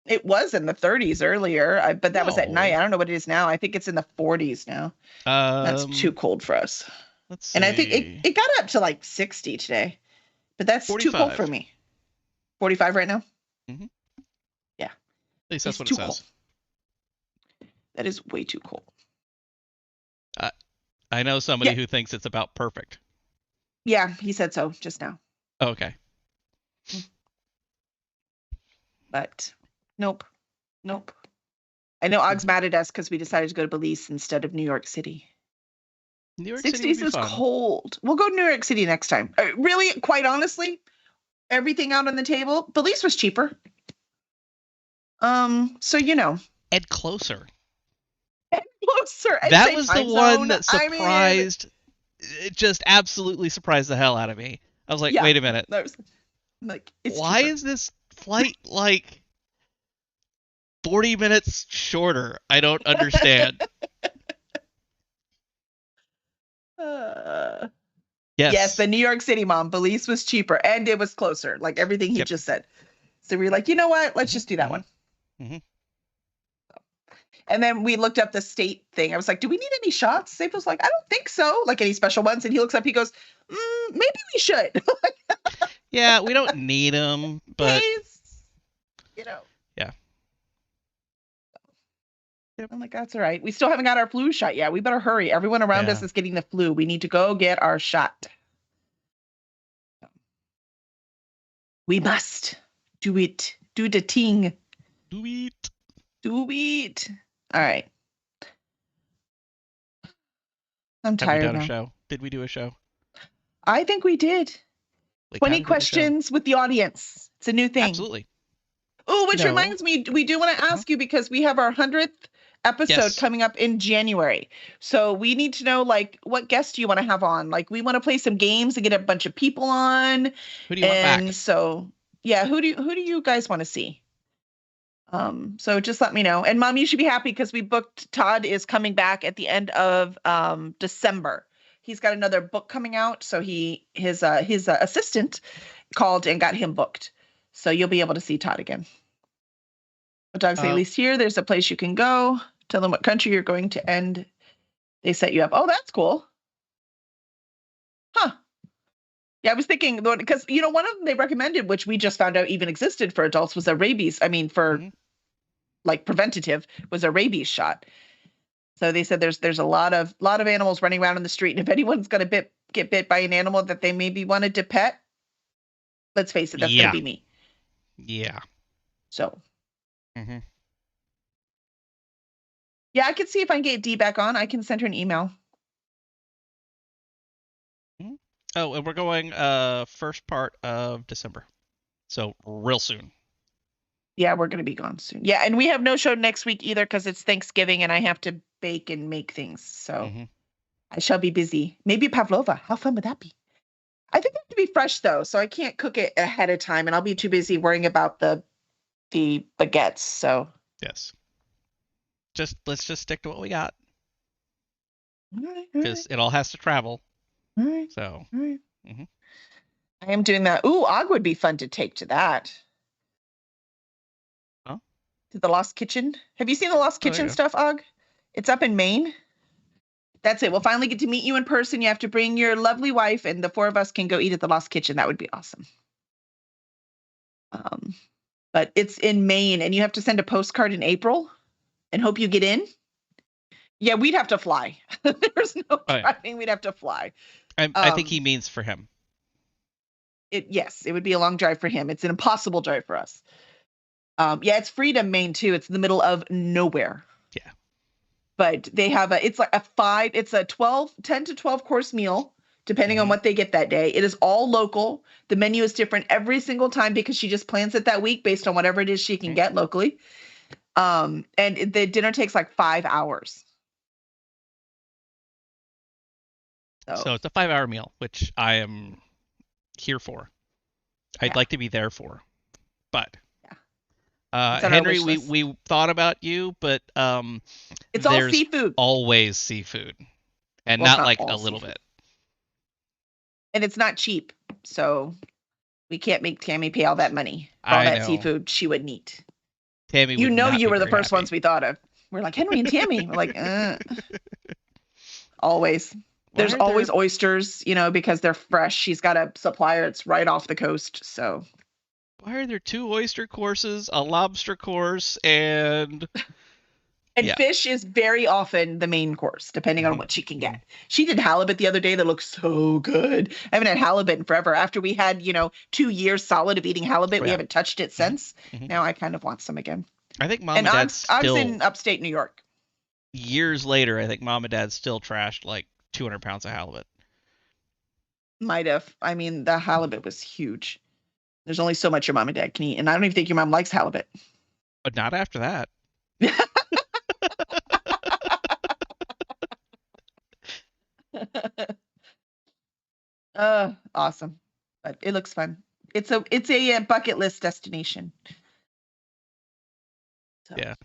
it was in the 30s earlier, but that was at night. No. I don't know what it is now. I think it's in the 40s now. That's too Um, cold for us. let's And I think it, see. it got up to like 60 today, but that's too cold for 45. me. 45 right now? Mm-hmm. At Yeah, least that's it's what it too cold. says. That is way too cold. I, I know somebody Yeah, who thinks it's about perfect. yeah, he said so just now. Okay. But nope, nope. I know Og's Mm-hmm. mad at us because we decided to go to Belize instead of New York City. New York City would 60s be is fun. cold. We'll go to New York City next time. Really, quite honestly, everything out on the table. Belize was cheaper. So And closer. closer and That same was the time one zone. that I mean, surprised, it just absolutely surprised the hell out of me. I was like, yeah, wait a minute. there's like it's Why cheaper. is this flight like 40 minutes shorter? I don't understand. Uh, yes, Yes. the New York City mom, Belize was cheaper and it was closer, like everything he Yep. just said. So we were like, you know what? Let's Mm-hmm. just do that Mm-hmm. one. Mm-hmm. And then we looked up the state thing. I was like, do we need any shots? Staples like, I don't think so. Like any special ones. And he looks up, he goes, maybe we should. Yeah, we don't need them, but Case, you know. yeah. Yep. I'm like, that's all right. We still haven't got our flu shot yet. We better hurry. Everyone around us Yeah. is getting the flu. We need to go get our shot. We must do it. Do the ting. Do it. Do it. All right. I'm Have we tired done a now. show? Did we do a show? I think we did. We 20 kind of did a show. questions with the audience. It's a new thing. Absolutely. Oh, which No. reminds me, we do want to Huh? ask you because we have our 100th episode Yes. coming up in January. So we need to know, like, what guests do you want to have on? Like, we want to play some games and get a bunch of people on. Who do you want And back? so, yeah, who do you guys want to see? So just let me know. And Mom, you should be happy because we booked Todd is coming back at the end of December. He's got another book coming out, so his assistant called and got him booked. So you'll be able to see Todd again. But Dog say, at Uh, least here, there's a place you can go. Tell them what country you're going to end. They set you up. Oh, that's cool. Huh. Yeah, I was thinking because one of them they recommended, which we just found out even existed for adults, was a rabies. I mean, for mhm. like preventative, was a rabies shot. So they said there's a lot of animals running around in the street, and if anyone's gonna get bit by an animal that they maybe wanted to pet, let's face it, that's gonna Yeah. be me. Yeah. So Mm-hmm. yeah, I can see if I can get Dee back on. I can send her an email. Mm-hmm. Oh, and we're going first part of December. So real soon. Yeah, we're gonna be gone soon. Yeah, and we have no show next week either because it's Thanksgiving and I have to bake and make things. So Mm-hmm. I shall be busy. Maybe pavlova. How fun would that be? I think it have to be fresh though, so I can't cook it ahead of time, and I'll be too busy worrying about the baguettes. So Yes. Let's just stick to what we got all right, all right, because it all has to travel. all right, So. all right. Mm-hmm. I am doing that. Ooh, Og would be fun to take to that. Oh. To the Lost Kitchen. Have you seen the Lost Oh, there Kitchen you go. stuff, Og? It's up in Maine. That's it. We'll finally get to meet you in person. You have to bring your lovely wife, and the four of us can go eat at the Lost Kitchen. That would be awesome. Um, but it's in Maine, and you have to send a postcard in April and hope you get in. Yeah, we'd have to fly. There's no Oh yeah. driving. We'd have to fly. I think he means for him. Yes, it would be a long drive for him. It's an impossible drive for us. Yeah, it's Freedom, Maine too. It's in the middle of nowhere. Yeah. But they have it's like it's a 10 to 12 course meal, depending on Mm-hmm. what they get that day. It is all local. The menu is different every single time because she just plans it that week based on whatever it is she can Mm-hmm. get locally. And the dinner takes like 5 hours. So So it's a 5-hour meal, which I am here for. I'd Yeah, like to be there for. But yeah. It's on our Henry, wish we list. we thought about you, but It's all there's seafood. always seafood, and Well, it's not not like a all little seafood, bit. and it's not cheap. So we can't make Tammy pay all that money for all I that know seafood she wouldn't eat. Tammy You would know, not you be were the very first happy. ones we thought of. We're like Henry and Tammy. We're like, always. Why There's are there always oysters, because they're fresh. She's got a supplier. It's right off the coast. So, why are there two oyster courses, a lobster course, and and yeah. fish is very often the main course, depending on Hmm. what she can Hmm. get. She did halibut the other day that looked so good. I haven't had halibut in forever. After we had, 2 years solid of eating halibut, Oh we yeah. haven't touched it Hmm. since. Hmm. Now I kind of want some again. I think mom And and dad Og's still in upstate New York. years later. I think mom and dad still trashed like 200 pounds of halibut. Might have. I mean, the halibut was huge. There's only so much your mom and dad can eat. And I don't even think your mom likes halibut. But not after that. Awesome. But it looks fun. It's a bucket list destination. So Yeah.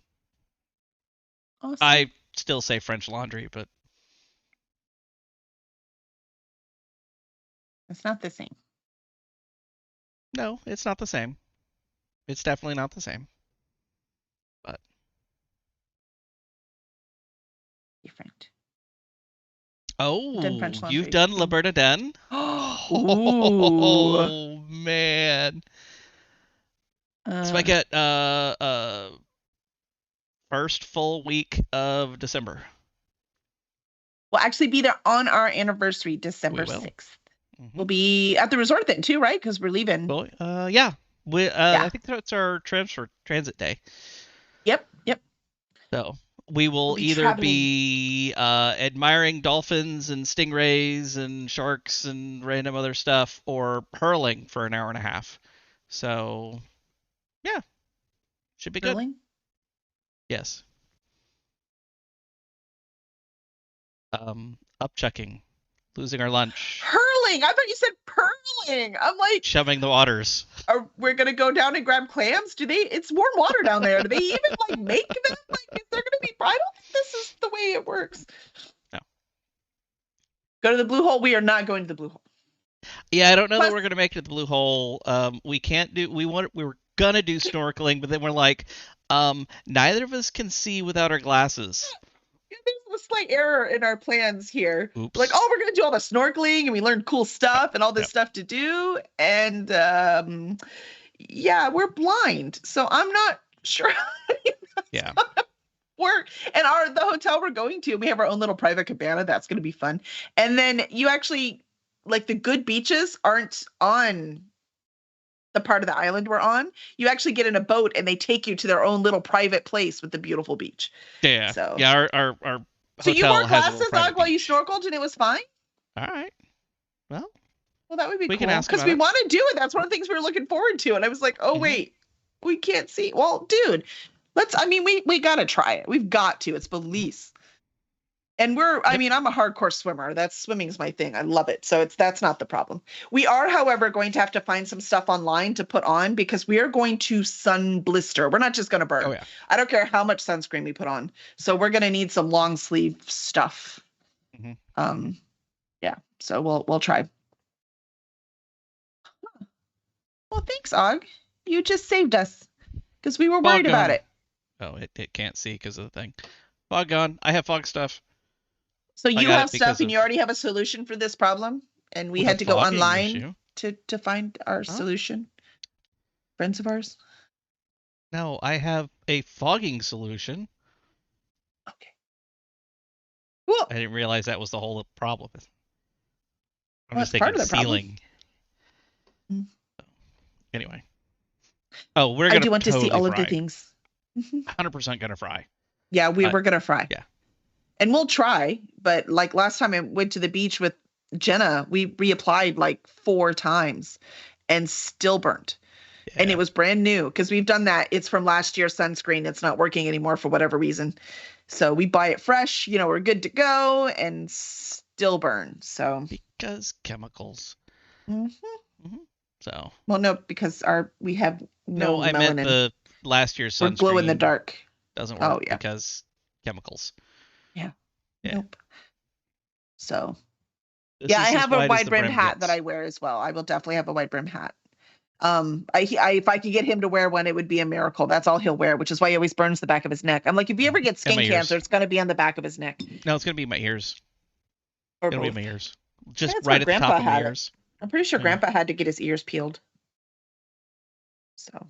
awesome. I still say French Laundry, but It's not the same. no, it's not the same. It's definitely not the same. But Different. I've done oh, French you've laundry. done La Bernardin? Ooh. Oh man. It's Uh, like at first full week of December. we'll actually be there on our anniversary, We December will. 6th. Hmm. We'll be at the resort then too, right? Because we're leaving. Well, yeah. I Yeah. think that's our transfer transit day. Yep. Yep. So we We'll will be either traveling. be admiring dolphins and stingrays and sharks and random other stuff, or hurling for an hour and a half. So yeah, should be good. Thrilling. Yes. Upchucking, losing our lunch, Hurling. I thought you said purling. I'm like, chumming the waters. we're gonna go down and grab clams. Do they? It's warm water down there. Do they even like make them? Like, is there gonna be? I don't think this is the way it works. No. Go to the blue hole. We are not going to the blue hole. Yeah, I don't know that Plus, we're gonna make it to the blue hole. We can't do. We were gonna do snorkeling, but then we're like, neither of us can see without our glasses. there's a slight error in our plans here. Like, Oops. oh, we're gonna do all the snorkeling and we learned cool Yep. stuff and all this Yep. stuff to do, and yeah, we're blind, so I'm not sure. Yeah. Work and the hotel we're going to, we have our own little private cabana. That's going to be fun. And then you actually, like, the good beaches aren't on the part of the island we're on. You actually get in a boat and they take you to their own little private place with the beautiful beach. Yeah. So Yeah. Our so you wore hotel has a little glasses, private Og, while you beach. snorkeled and it was fine. All right. Well, Well, that would be we can cool ask because about we it. want to do it. That's one of the things we were looking forward to. And I was like, oh Hmm. wait, we can't see. Well, dude, I mean, we gotta try it. We've got to. It's Belize. And I Yep. mean, I'm a hardcore swimmer. Swimming's my thing. I love it. So that's not the problem. We are, however, going to have to find some stuff online to put on because we are going to sun blister. We're not just going to Oh burn. yeah. I don't care how much sunscreen we put on. So we're going to need some long sleeve stuff. Hmm. Um, yeah. So we'll try. Well, thanks, Og. You just saved us because we were Fog worried about gone. it. Oh, it can't see because of the thing. Fog gone. I have fog stuff. So I you got have it stuff because and of you already have a solution for this problem, and we with a had to go fogging online issue. to find our Huh? solution. Friends of ours. No, I have a fogging solution. Okay. Well, I didn't realize that was the whole problem. I'm just it's part thinking of the problem. ceiling. Mm. Anyway. Oh, we're I gonna do want to see totally all of the fry. things. 100% gonna fry. Yeah, we Uh, were gonna fry. yeah. And we'll try, but like last time I went to the beach with Jenna, we reapplied like 4 times and still burnt. And it Yeah. was brand new because we've done that. It's from last year's sunscreen. It's not working anymore for whatever reason. So we buy it fresh, we're good to go and still burn. So Because chemicals. mhm. Hmm. So Well, no, because we have no no, I meant melanin. the last year's We're glow in the sunscreen dark. doesn't work Oh yeah, because chemicals. yeah. Yeah. Nope. So This yeah, I is as have a wide as wide the brimmed brim hat that gets. I wear as well. I will definitely have a wide brimmed hat. If I could get him to wear one, it would be a miracle. That's all he'll wear, which is why he always burns the back of his neck. I'm like, if you ever get And my skin cancer, ears. it's going to be on the back of his neck No, it's gonna be my ears. or It'll be both. my ears. Just That's where right at the top Grandpa of my had it. ears. I'm pretty sure Yeah. Grandpa had to get his ears peeled. So,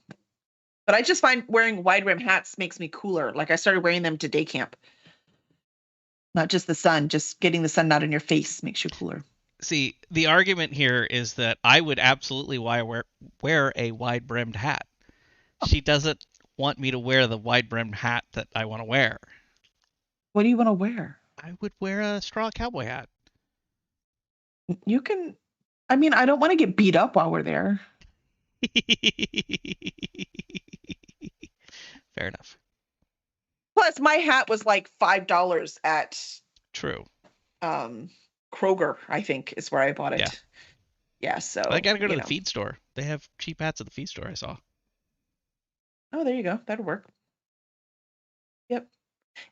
but I just find wearing wide brim hats makes me cooler. Like I started wearing them to day camp. Not just the sun, just getting the sun not in your face makes you cooler. See, the argument here is that I would absolutely wear a wide brimmed hat. She doesn't want me to wear the wide brimmed hat that I want to wear. What do you want to wear? I would wear a straw cowboy hat. You can, I mean, I don't want to get beat up while we're there. Fair enough. Plus, my hat was like $5 at True. um Kroger, I think is where I bought Yeah. it. Yeah, I so, gotta go to the feed store. They have cheap hats at the feed store, I saw. Oh, there you go. That'll work. Yep.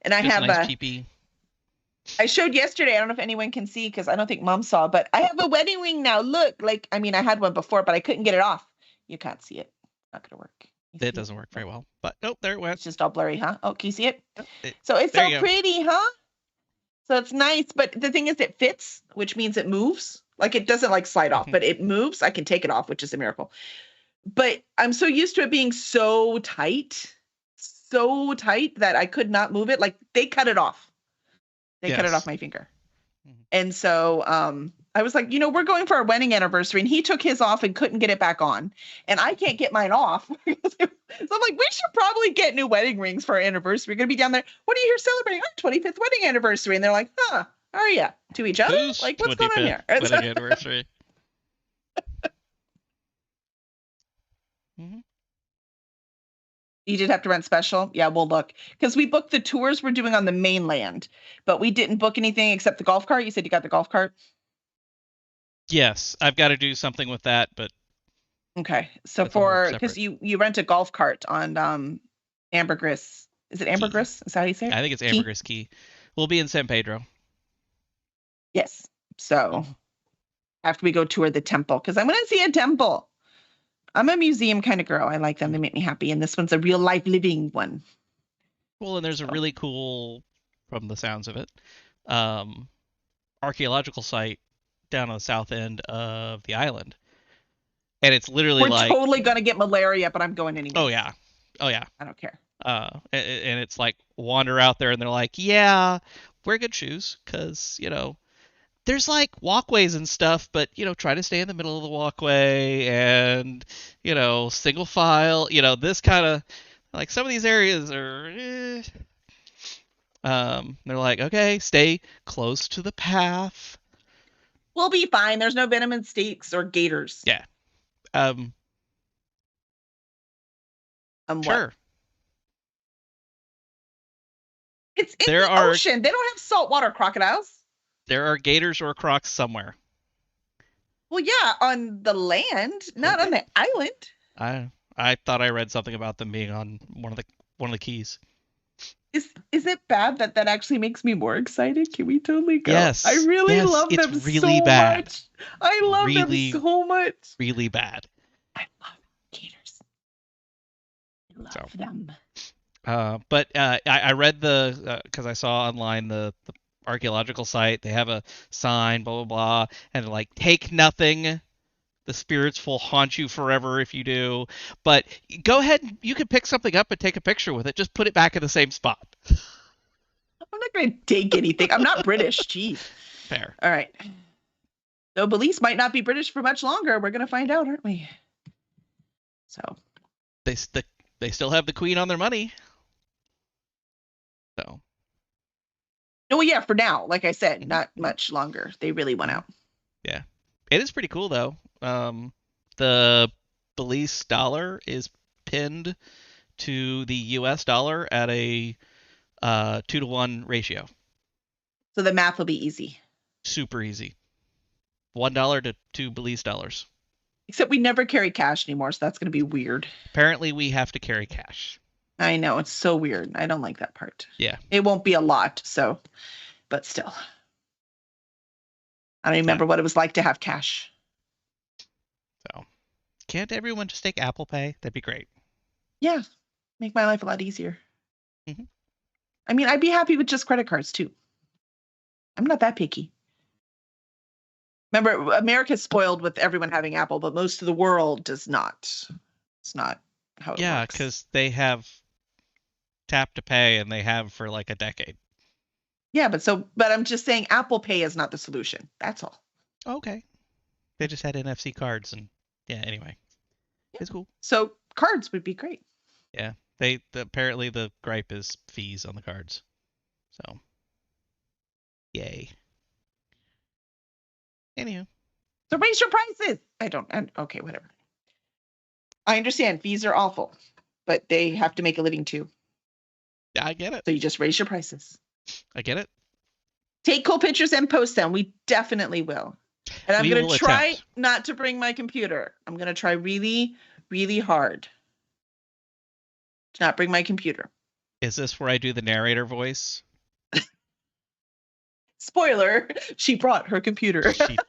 And I Just have nice cheapy. I showed yesterday, I don't know if anyone can see because I don't think Mom saw, but I have a wedding ring now. Look, like I mean, I had one before, but I couldn't get it off. You can't see it. Not gonna work. You That see it? doesn't work very well. But nope, there it went. It's just all blurry, huh? Oh, can you see it? Nope, So it's there so you go. pretty, huh? So it's nice, but the thing is it fits, which means it moves. Like it doesn't like slide off, but it moves. I can take it off, which is a miracle. But I'm so used to it being so tight that I could not move it. Like they cut it off. They cut it off Yes. my finger. And so I was like, we're going for our wedding anniversary. And he took his off and couldn't get it back on. And I can't get mine off. So I'm like, we should probably get new wedding rings for our anniversary. We're going to be down there. What are you here celebrating? Our 25th wedding anniversary. And they're like, huh, are you? To each other? Whose Like, what's going on 25th here? wedding anniversary? Mm-hmm. You did have to rent special? Yeah, we'll look. Because we booked the tours we're doing on the mainland, but we didn't book anything except the golf cart. You said you got the golf cart? Yes, I've got to do something with that, but Okay. So that's a whole because separate you rent a golf cart on Ambergris. Is it key. Ambergris? Is that how you say it? I think it's Key? Ambergris Key. We'll be in San Pedro. Yes. So Mhm. after we go tour the temple, because I'm gonna see a temple. I'm a museum kind of girl. I like them. They make me happy. And this one's a real life living one. Well, and there's a So really cool, from the sounds of it, um, archaeological site down on the south end of the island, and it's literally we're like, totally gonna get malaria, but I'm going oh anyway. yeah, oh yeah, I don't care. and it's like wander out there, and they're like, yeah, wear good shoes, cause there's like walkways and stuff, but try to stay in the middle of the walkway and single file. This kind of like some of these areas are. They're like, okay, stay close to the path. We'll be fine. There's no venomous snakes or gators. Yeah. What? Sure. It's in There the are ocean. They don't have saltwater crocodiles. there are gators or crocs somewhere. Well, yeah, on the land, not on Okay. the island. I thought I read something about them being on one of the keys. Is it bad that that actually makes me more excited? Can we totally go? I Yes. really Yes, love it's them really so bad. much. I love them Really, so much. really bad. I love gators. I So, love them. but I read because I saw online the archaeological site. They have a sign, blah blah blah, and they're like, take nothing. The spirits will haunt you forever if you do. But go ahead, you can pick something up and take a picture with it. Just put it back in the same spot. I'm not going to take anything. I'm not British. Jeez. Fair. All right. Though Belize might not be British for much longer. We're going to find out, aren't we? So. They still have the queen on their money. So. Oh, yeah, for now. Like I said, not much longer. They really went out. Yeah. It is pretty cool, though. The Belize dollar is pinned to the US dollar at a 2-to-1 ratio. So the math will be easy. Super easy. $1 to 2 Belize dollars. Except we never carry cash anymore, so that's going to be weird. Apparently, we have to carry cash. I know, it's so weird. I don't like that part. Yeah. It won't be a lot, so, but still. I don't Yeah. remember what it was like to have cash. So, can't everyone just take Apple Pay? That'd be great. Yeah, make my life a lot easier. Hmm. I mean, I'd be happy with just credit cards too. I'm not that picky. Remember, America's spoiled with everyone having Apple, but most of the world does not. It's not how it Yeah, works. because they have tap to pay and they have for like a decade. Yeah, but I'm just saying Apple Pay is not the solution. That's all. Okay. They just had NFC cards and yeah, anyway. Yeah. It's cool. So cards would be great. Yeah. Apparently the gripe is fees on the cards. So, yay. Anywho. So raise your prices. Okay, whatever. I understand fees are awful, but they have to make a living too. I get it. So you just raise your prices. I get it. Take cool pictures and post them. We definitely will. And I'm We going will to try attempt. not to bring my computer. I'm going to try really, really hard to not bring my computer. Is this where I do the narrator voice? Spoiler, she brought her computer. She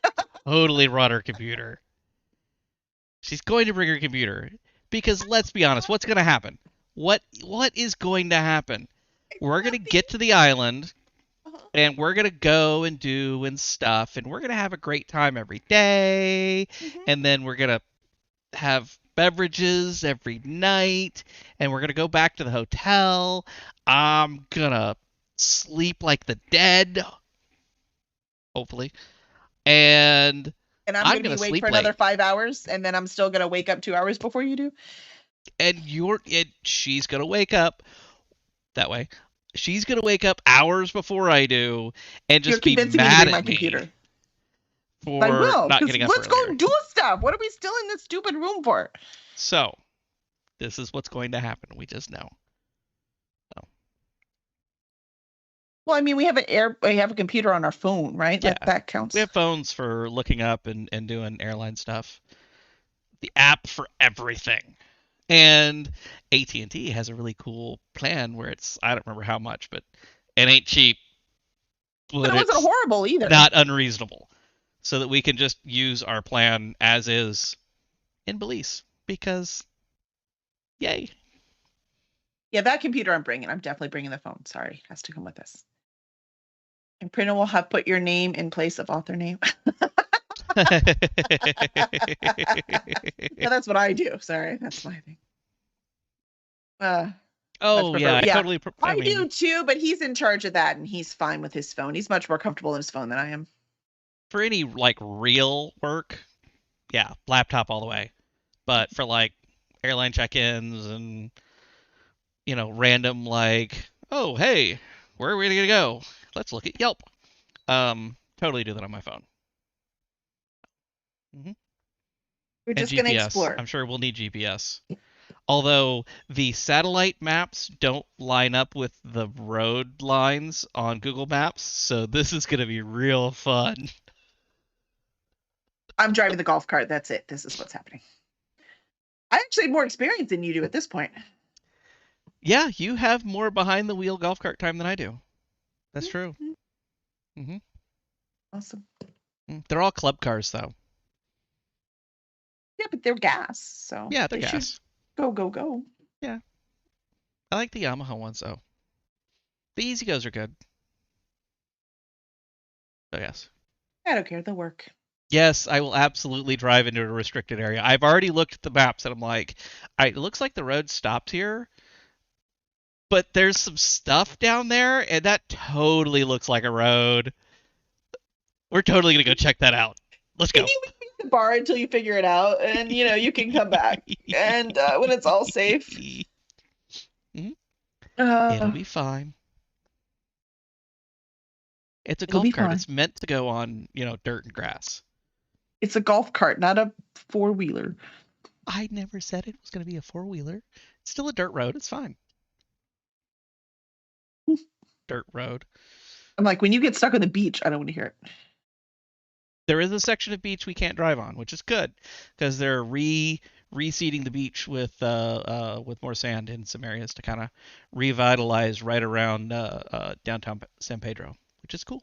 totally brought her computer. She's going to bring her computer. Because let's be honest, what's going to happen? What is going to happen? We're going to get to the island and we're going to go and do and stuff and we're going to have a great time every day and then we're going to have beverages every night and we're going to go back to the hotel. I'm going to sleep like the dead, hopefully. And And I'm I'm going to going be to awake for sleep late. another 5 hours, and then I'm still going to wake up 2 hours before you do. And she's going to wake up that way. She's going to wake up hours before I do and You're just be convincing me to mad bring my at me computer. I for will, not because getting up let's go earlier. do stuff. What are we still in this stupid room for? So, this is what's going to happen. We just know. So, Well, I mean, we have a computer on our phone, right? yeah. That We counts. have phones for looking up and doing airline stuff. The app for everything. And AT&T has a really cool plan where it's I don't remember how much, but it ain't cheap, But but it wasn't it's horrible either. not unreasonable. So that we can just use our plan as is in Belize because yay. Yeah, that computer I'm bringing. I'm definitely bringing the phone. Sorry, it has to come with us. And printer will have put your name in place of author name. Yeah, that's what I do. Sorry, that's my thing. Much Oh yeah, prefer. I Yeah, totally. I I do mean, too, but he's in charge of that, and he's fine with his phone. He's much more comfortable in his phone than I am. for any like real work, yeah, laptop all the way. But for like airline check-ins and random like, oh hey, where are we gonna go? Let's look at Yelp. Totally do that on my phone. Hmm. We're And just gonna GPS. explore. I'm sure we'll need GPS. Although the satellite maps don't line up with the road lines on Google Maps, so this is gonna be real fun. I'm driving the golf cart. That's it. This is what's happening. I actually have more experience than you do at this point. Yeah, you have more behind the wheel golf cart time than I do. That's true. Mhm. Hmm. Awesome. They're all club cars though. Yeah, but they're gas, so Yeah, they're they should gas. go, go, go. Yeah, I like the Yamaha ones though. The Easy Goes are good. So yes. I don't care. They'll work. Yes, I will absolutely drive into a restricted area. I've already looked at the maps and I'm like, it looks like the road stops here, but there's some stuff down there and that totally looks like a road. We're totally gonna go check that out. Let's Can go. you meet me at the bar until you figure it out, and you can come back, and when it's all safe. Mhm. It'll Uh, be fine. It's a it'll golf be cart. fine. It's meant to go on, dirt and grass. It's a golf cart, not a four-wheeler. I never said it was going to be a four-wheeler. It's still a dirt road. It's fine. Dirt road. I'm like, when you get stuck on the beach, I don't want to hear it. There is a section of beach we can't drive on, which is good because they're reseeding the beach with more sand in some areas to kind of revitalize right around downtown San Pedro, which is cool.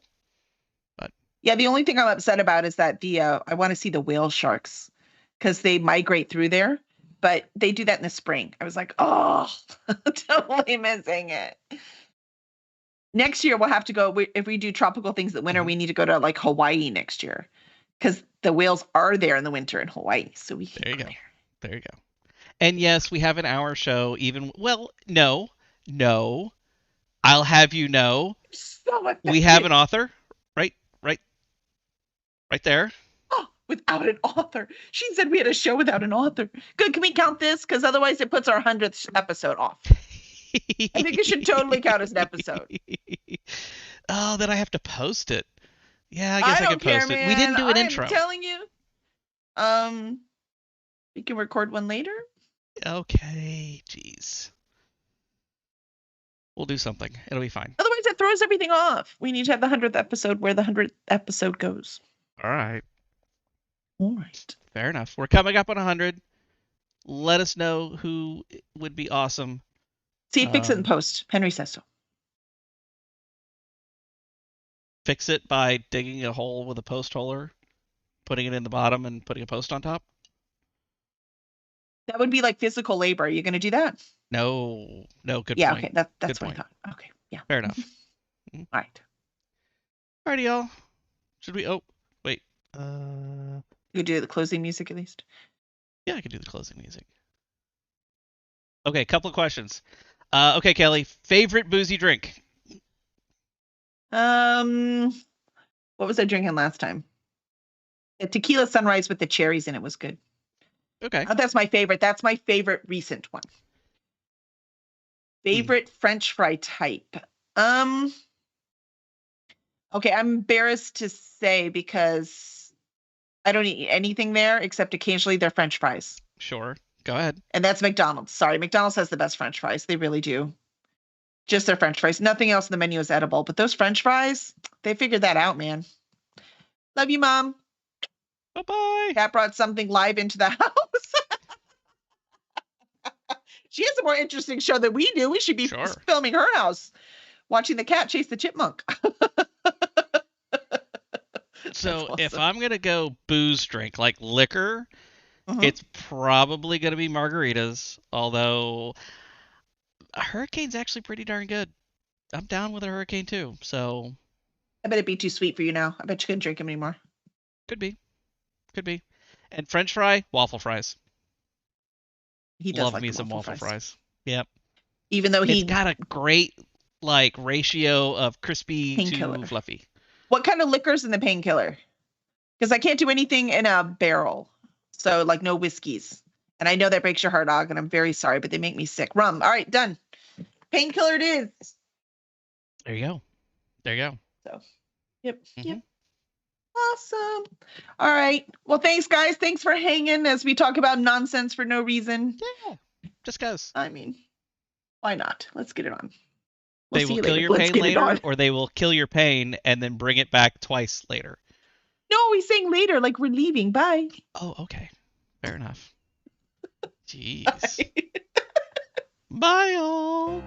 But Yeah, the only thing I'm upset about is that I want to see the whale sharks because they migrate through there, but they do that in the spring. I was like, oh, totally missing it. Next year we'll have to go. If we do tropical things in winter, mhm. we need to go to like Hawaii next year because the whales are there in the winter in Hawaii, so we can There you go go. there. There you go. And yes, we have an hour show. Even well, no, no. I'll have you know, So we have offended. an author, right, right, right there. Oh, without an author. She said we had a show without an author. Good. Can we count this? Because otherwise it puts our 100th episode off. I think it should totally count as an episode. Oh, then I have to post it. Yeah, I I guess I can don't care, post it. We man. didn't do an I am intro. telling you. Um, we can record one later. Okay, jeez. We'll do something. It'll be fine. Otherwise, it throws everything off. We need to have the 100th episode where the 100th episode goes. All right. All right. Fair enough. We're coming up on 100. Let us know who would be awesome. See, fix it in post. Henry says so. Fix it by digging a hole with a post holer, putting it in the bottom, and putting a post on top. That would be like physical labor. Are you going to do that? No, no. Good Yeah. point. Okay. That's Good what point. I thought. Okay. Yeah. Fair enough. All right. Alrighty, y'all. Should we? Oh, wait. Uh, You do the closing music at least. yeah, I can do the closing music. Okay, couple of questions. Okay, Kelly. Favorite boozy drink? What was I drinking last time? A tequila sunrise with the cherries in it was good. Okay. That's my favorite. That's my favorite recent one. Favorite French fry type. Okay, I'm embarrassed to say because I don't eat anything there except occasionally their French fries. Sure. Go ahead. And that's McDonald's. Sorry, McDonald's has the best French fries. They really do. Just their French fries. Nothing else in the menu is edible. But those French fries, they figured that out, man. Love you, Mom. Bye bye. Kat brought something live into the house. She has a more interesting show than we do. We should be Sure. filming her house, watching the cat chase the chipmunk. So awesome. if I'm gonna go booze drink like liquor, Mhm. it's probably gonna be margaritas. Although a hurricane's actually pretty darn good. I'm down with a hurricane too. So I bet it'd be too sweet for you now. I bet you couldn't drink them anymore. could be, could be. And French fry, waffle fries. He does Love like me the some waffle fries. fries. Yep. Even though It's got a great like ratio of crispy to Painkiller. fluffy. What kind of liquor's in the painkiller? Because I can't do anything in a barrel. So like no whiskeys. And I know that breaks your heart, Og, and I'm very sorry, but they make me sick. Rum. All right, done. Painkiller it is. There you go. There you go. So, yep. Mhm. Yep. Awesome. All right. Well, thanks, guys. Thanks for hanging as we talk about nonsense for no reason. Yeah. Just cause. I mean, why not? Let's get it on. They see will you kill later. your Let's pain get it later, on. or they will kill your pain and then bring it back twice later. No, he's saying later, like we're leaving. Bye. Oh, okay. Fair enough. Jeez. Bye, all.